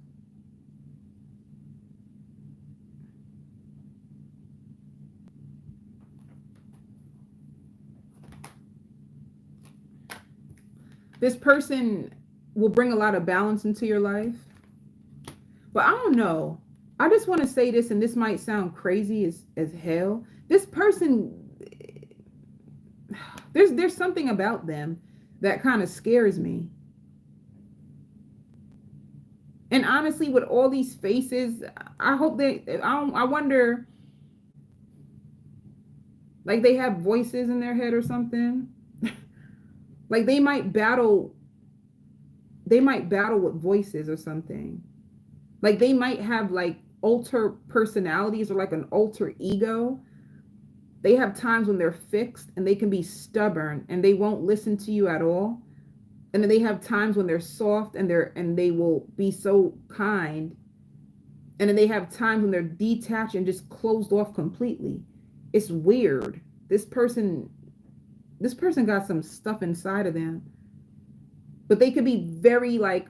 This person will bring a lot of balance into your life. But I don't know. I just want to say this, and this might sound crazy as hell. This person, there's something about them that kind of scares me. And honestly, with all these faces, I hope I wonder, like they have voices in their head or something. Like they might battle with voices or something. Like they might have like alter personalities or like an alter ego. They have times when they're fixed and they can be stubborn and they won't listen to you at all. And then they have times when they're soft and they will be so kind. And then they have times when they're detached and just closed off completely. It's weird. This person got some stuff inside of them. But they could be very like,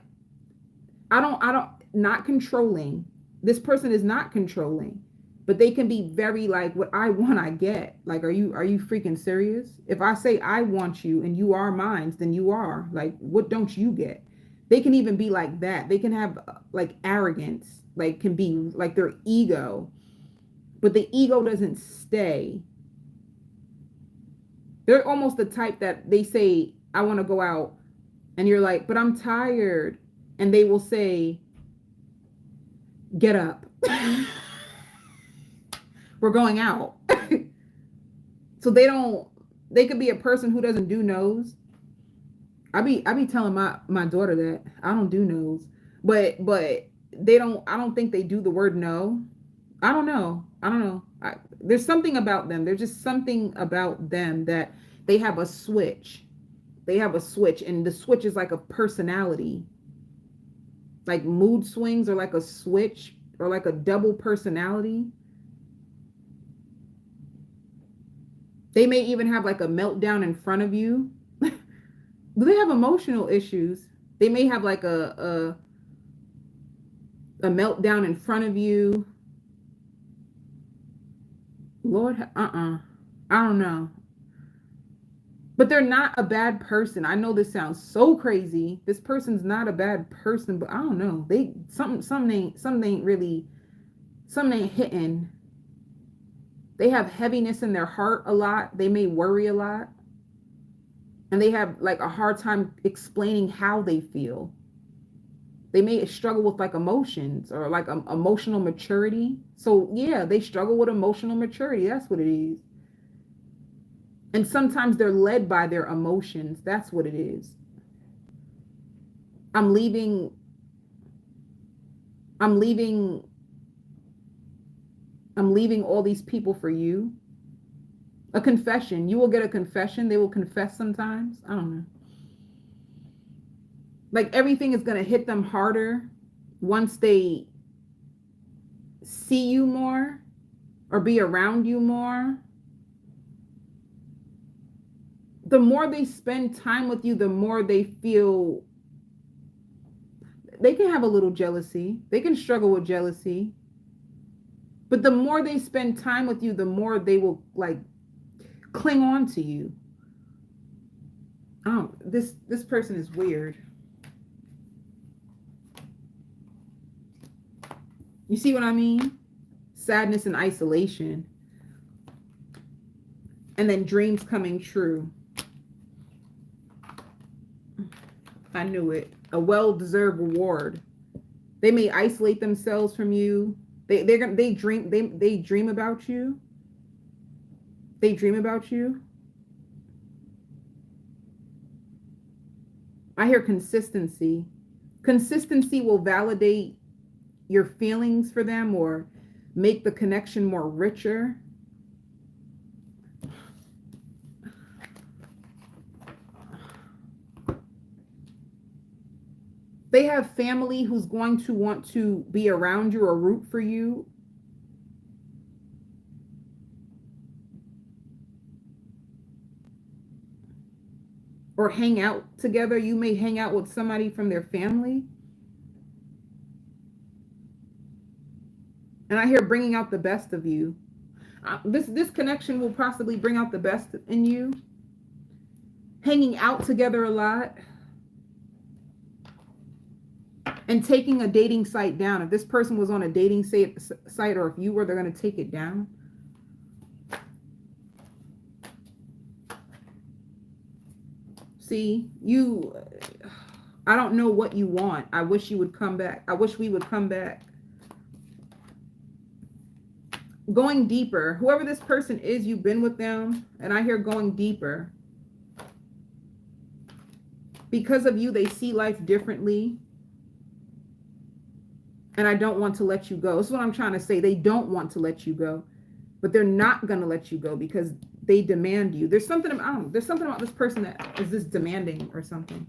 not controlling. This person is not controlling. But they can be very like, what I want, I get. Like, are you freaking serious? If I say I want you and you are mine, then you are. Like, what don't you get? They can even be like that. They can have like arrogance, like can be like their ego. But the ego doesn't stay. They're almost the type that they say, I want to go out. And you're like, but I'm tired. And they will say, get up. We're going out. So they could be a person who doesn't do no's. I be telling my daughter that I don't do no's, but I don't think they do the word no. I don't know. There's something about them. There's just something about them that they have a switch. They have a switch, and the switch is like a personality. Like mood swings are like a switch or like a double personality. They may even have like a meltdown in front of you. They have emotional issues. They may have like a a meltdown in front of you. Lord, I don't know. But they're not a bad person. I know this sounds so crazy. This person's not a bad person, but I don't know. Something ain't hitting. They have heaviness in their heart a lot. They may worry a lot. And they have like a hard time explaining how they feel. They may struggle with like emotions or like emotional maturity. So yeah, they struggle with emotional maturity. That's what it is. And sometimes they're led by their emotions. That's what it is. I'm leaving all these people for you. A confession. You will get a confession. They will confess sometimes. I don't know. Like everything is going to hit them harder once they see you more or be around you more. The more they spend time with you, the more they feel. They can have a little jealousy. They can struggle with jealousy. But the more they spend time with you, the more they will like cling on to you. Oh, this person is weird. You see what I mean? Sadness and isolation. And then dreams coming true. I knew it. A well-deserved reward. They may isolate themselves from you. They dream about you. They dream about you. I hear consistency. Consistency will validate your feelings for them or make the connection more richer. They have family who's going to want to be around you or root for you. Or hang out together. You may hang out with somebody from their family. And I hear bringing out the best of you. This connection will possibly bring out the best in you. Hanging out together a lot. And taking a dating site down. If this person was on a dating site or if you were, they're going to take it down. See, I don't know what you want. I wish you would come back. I wish we would come back. Going deeper. Whoever this person is, you've been with them. And I hear going deeper. Because of you, they see life differently. And I don't want to let you go. This is what I'm trying to say. They don't want to let you go. But they're not going to let you go because they demand you. There's something about this person that is this demanding or something.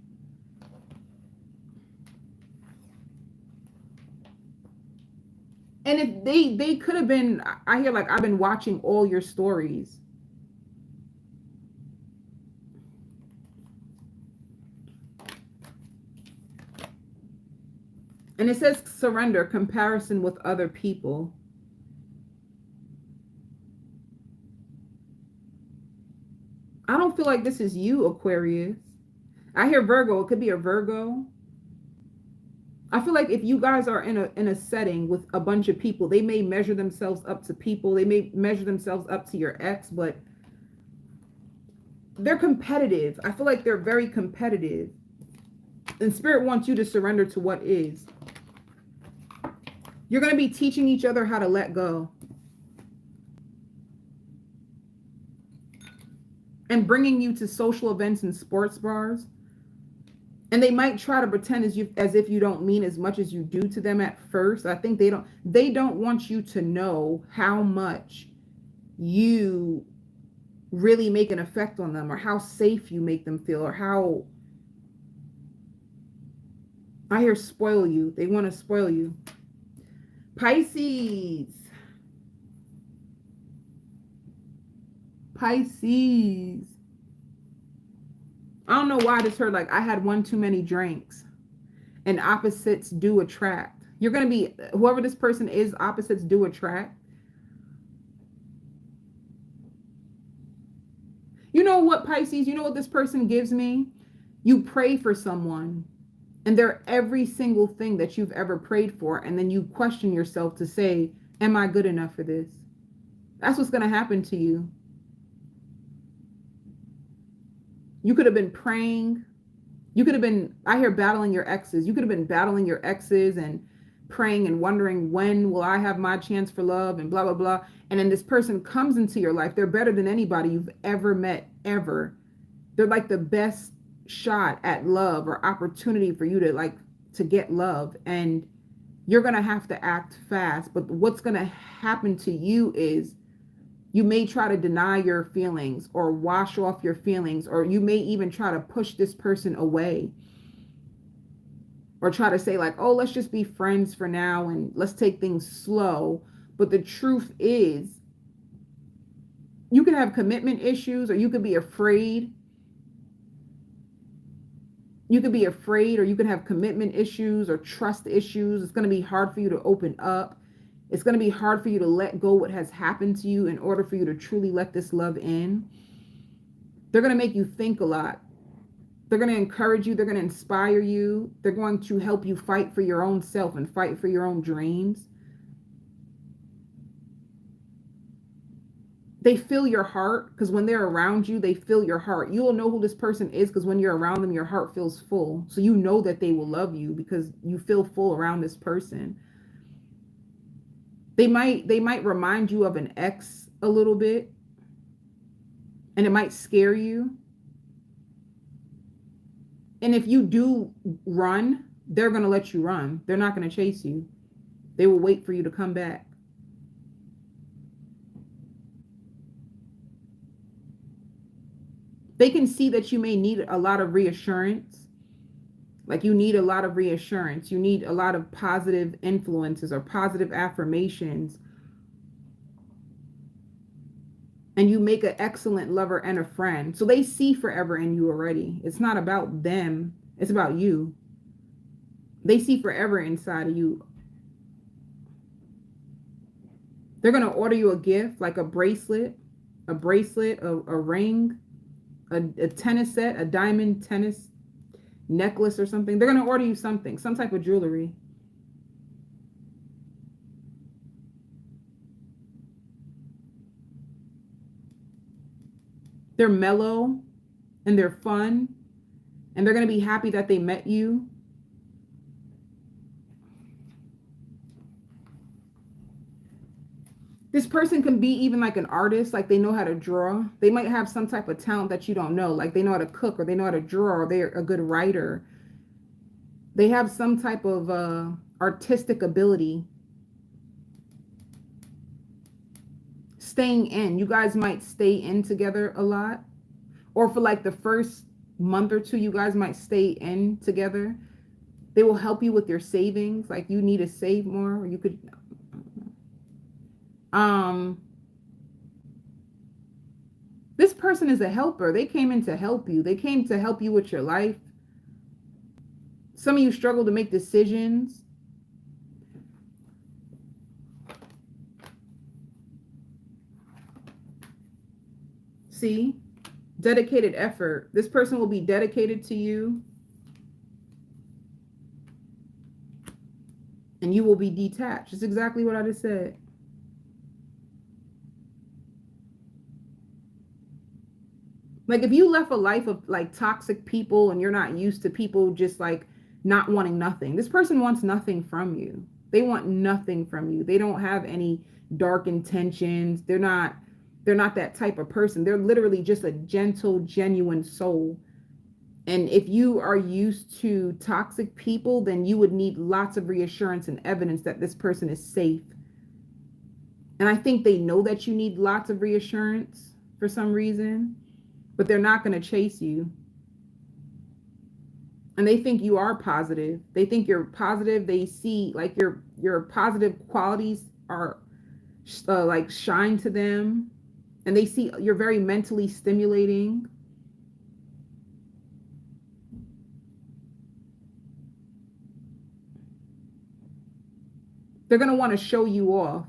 And if they could have been, I hear like, I've been watching all your stories. And it says surrender, comparison with other people. I don't feel like this is you, Aquarius. I hear Virgo. It could be a Virgo. I feel like if you guys are in a setting with a bunch of people, they may measure themselves up to people. They may measure themselves up to your ex, but they're competitive. I feel like they're very competitive. And Spirit wants you to surrender to what is. You're going to be teaching each other how to let go. And bringing you to social events and sports bars. And they might try to pretend as if you don't mean as much as you do to them at first. I think they don't want you to know how much you really make an effect on them, or how safe you make them feel, or how, I hear spoil you. They want to spoil you. Pisces. Pisces. I don't know why I just heard like I had one too many drinks, and opposites do attract. You're going to be, whoever this person is, opposites do attract. You know what, Pisces? You know what this person gives me? You pray for someone and they're every single thing that you've ever prayed for. And then you question yourself to say, am I good enough for this? That's what's going to happen to you. You could have been praying. You could have been, I hear, battling your exes. You could have been battling your exes and praying and wondering, when will I have my chance for love and blah, blah, blah. And then this person comes into your life. They're better than anybody you've ever met, ever. They're like the best shot at love or opportunity for you to get love. And you're going to have to act fast. But what's going to happen to you is you may try to deny your feelings or wash off your feelings, or you may even try to push this person away, or try to say like, oh, let's just be friends for now and let's take things slow. But the truth is, you could have commitment issues, or you could be afraid. You could be afraid, or you could have commitment issues or trust issues. It's going to be hard for you to open up. It's going to be hard for you to let go what has happened to you in order for you to truly let this love in. They're going to make you think a lot. They're going to encourage you. They're going to inspire you. They're going to help you fight for your own self and fight for your own dreams. They fill your heart, because when they're around you, they fill your heart. You will know who this person is because when you're around them, your heart feels full. So you know that they will love you because you feel full around this person. They might remind you of an ex a little bit, and it might scare you. And if you do run, they're going to let you run. They're not going to chase you. They will wait for you to come back. They can see that you may need a lot of reassurance. Like you need a lot of reassurance. You need a lot of positive influences or positive affirmations. And you make an excellent lover and a friend. So they see forever in you already. It's not about them. It's about you. They see forever inside of you. They're going to order you a gift, like a bracelet, a ring, a tennis set, a diamond tennis necklace or something. They're going to order you something, some type of jewelry. They're mellow and they're fun, and they're going to be happy that they met you. This person can be even like an artist, like they know how to draw. They might have some type of talent that you don't know, like they know how to cook, or they know how to draw, or they're a good writer. They have some type of artistic ability. Staying in. You guys might stay in together a lot. Or for like the first month or two, you guys might stay in together. They will help you with your savings. Like you need to save more, or you could... This person is a helper. They came in to help you. They came to help you with your life. Some of you struggle to make decisions. See? Dedicated effort. This person will be dedicated to you. And you will be detached. It's exactly what I just said. Like if you left a life of like toxic people and you're not used to people just like not wanting nothing. This person wants nothing from you. They want nothing from you. They don't have any dark intentions. They're not that type of person. They're literally just a gentle, genuine soul. And if you are used to toxic people, then you would need lots of reassurance and evidence that this person is safe. And I think they know that you need lots of reassurance for some reason, but they're not going to chase you. And they think you are positive. They think you're positive. They see like your positive qualities are like shine to them. And they see you're very mentally stimulating. They're going to want to show you off.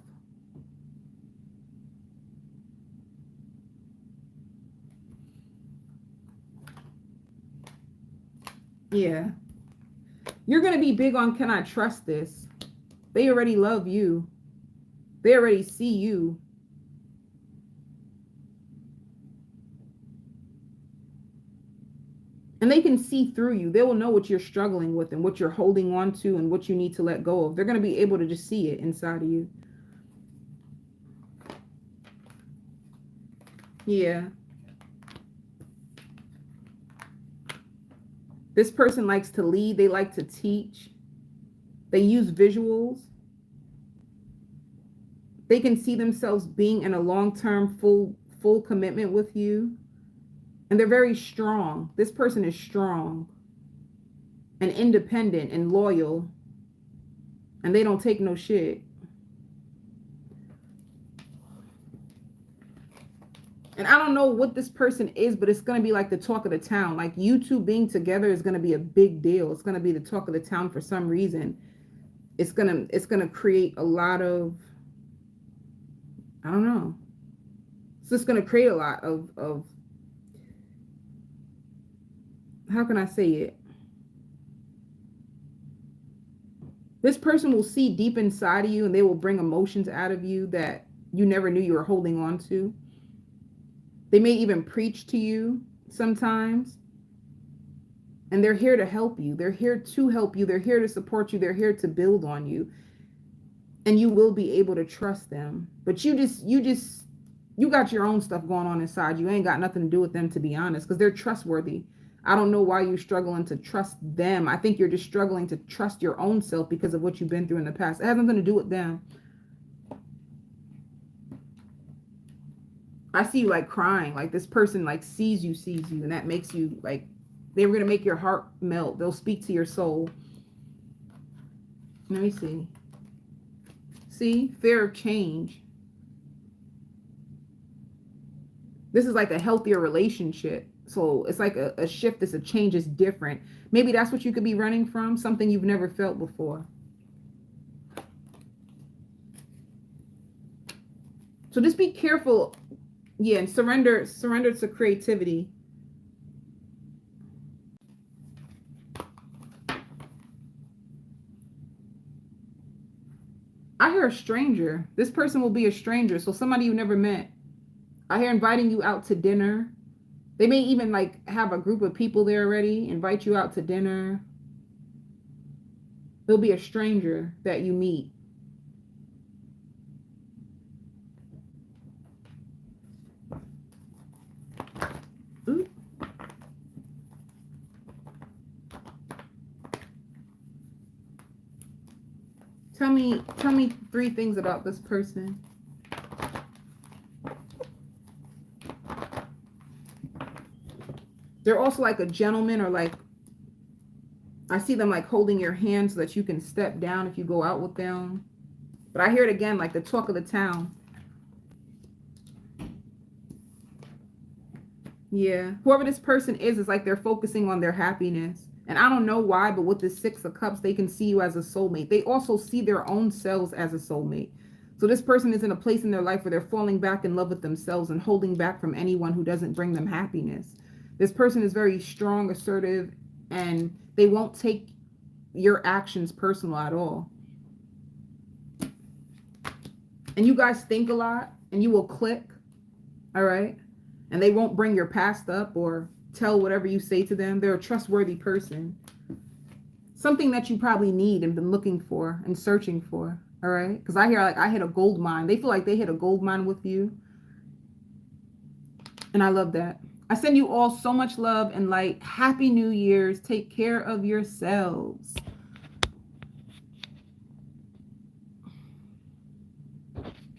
Yeah. You're going to be big on, can I trust this? They already love you. They already see you. And they can see through you. They will know what you're struggling with and what you're holding on to and what you need to let go of. They're going to be able to just see it inside of you. Yeah. This person likes to lead. They like to teach. They use visuals. They can see themselves being in a long-term full commitment with you. And they're very strong. This person is strong and independent and loyal. And they don't take no shit. And I don't know what this person is, but it's going to be like the talk of the town. Like you two being together is going to be a big deal. It's going to be the talk of the town for some reason. It's going to create a lot of, I don't know. It's just going to create a lot of, how can I say it? This person will see deep inside of you and they will bring emotions out of you that you never knew you were holding on to. They may even preach to you sometimes. And they're here to help you. They're here to help you. They're here to support you. They're here to build on you. And you will be able to trust them. But you got your own stuff going on inside. You ain't got nothing to do with them, to be honest, because they're trustworthy. I don't know why you're struggling to trust them. I think you're just struggling to trust your own self because of what you've been through in the past. It has nothing to do with them. I see you like crying, like this person like sees you, and that makes you like, they're going to make your heart melt. They'll speak to your soul. Let me see. See, fear of change. This is like a healthier relationship. So it's like a shift, it's a change, it's different. Maybe that's what you could be running from, something you've never felt before. So just be careful. Yeah, and surrender to creativity. I hear a stranger. This person will be a stranger. So somebody you never met. I hear inviting you out to dinner. They may even like have a group of people there already, invite you out to dinner. There'll be a stranger that you meet. Ooh. Tell me 3 things about this person. They're also like a gentleman, or like, I see them like holding your hand so that you can step down if you go out with them. But I hear it again, like the talk of the town. Yeah. Whoever this person is like they're focusing on their happiness. And I don't know why, but with the 6 of Cups, they can see you as a soulmate. They also see their own selves as a soulmate. So this person is in a place in their life where they're falling back in love with themselves and holding back from anyone who doesn't bring them happiness. This person is very strong, assertive, and they won't take your actions personal at all. And you guys think a lot, and you will click, all right? And they won't bring your past up or tell whatever you say to them. They're a trustworthy person. Something that you probably need and been looking for and searching for, all right? Because I hear like I hit a gold mine. They feel like they hit a gold mine with you. And I love that. I send you all so much love and light. Happy New Year's. Take care of yourselves.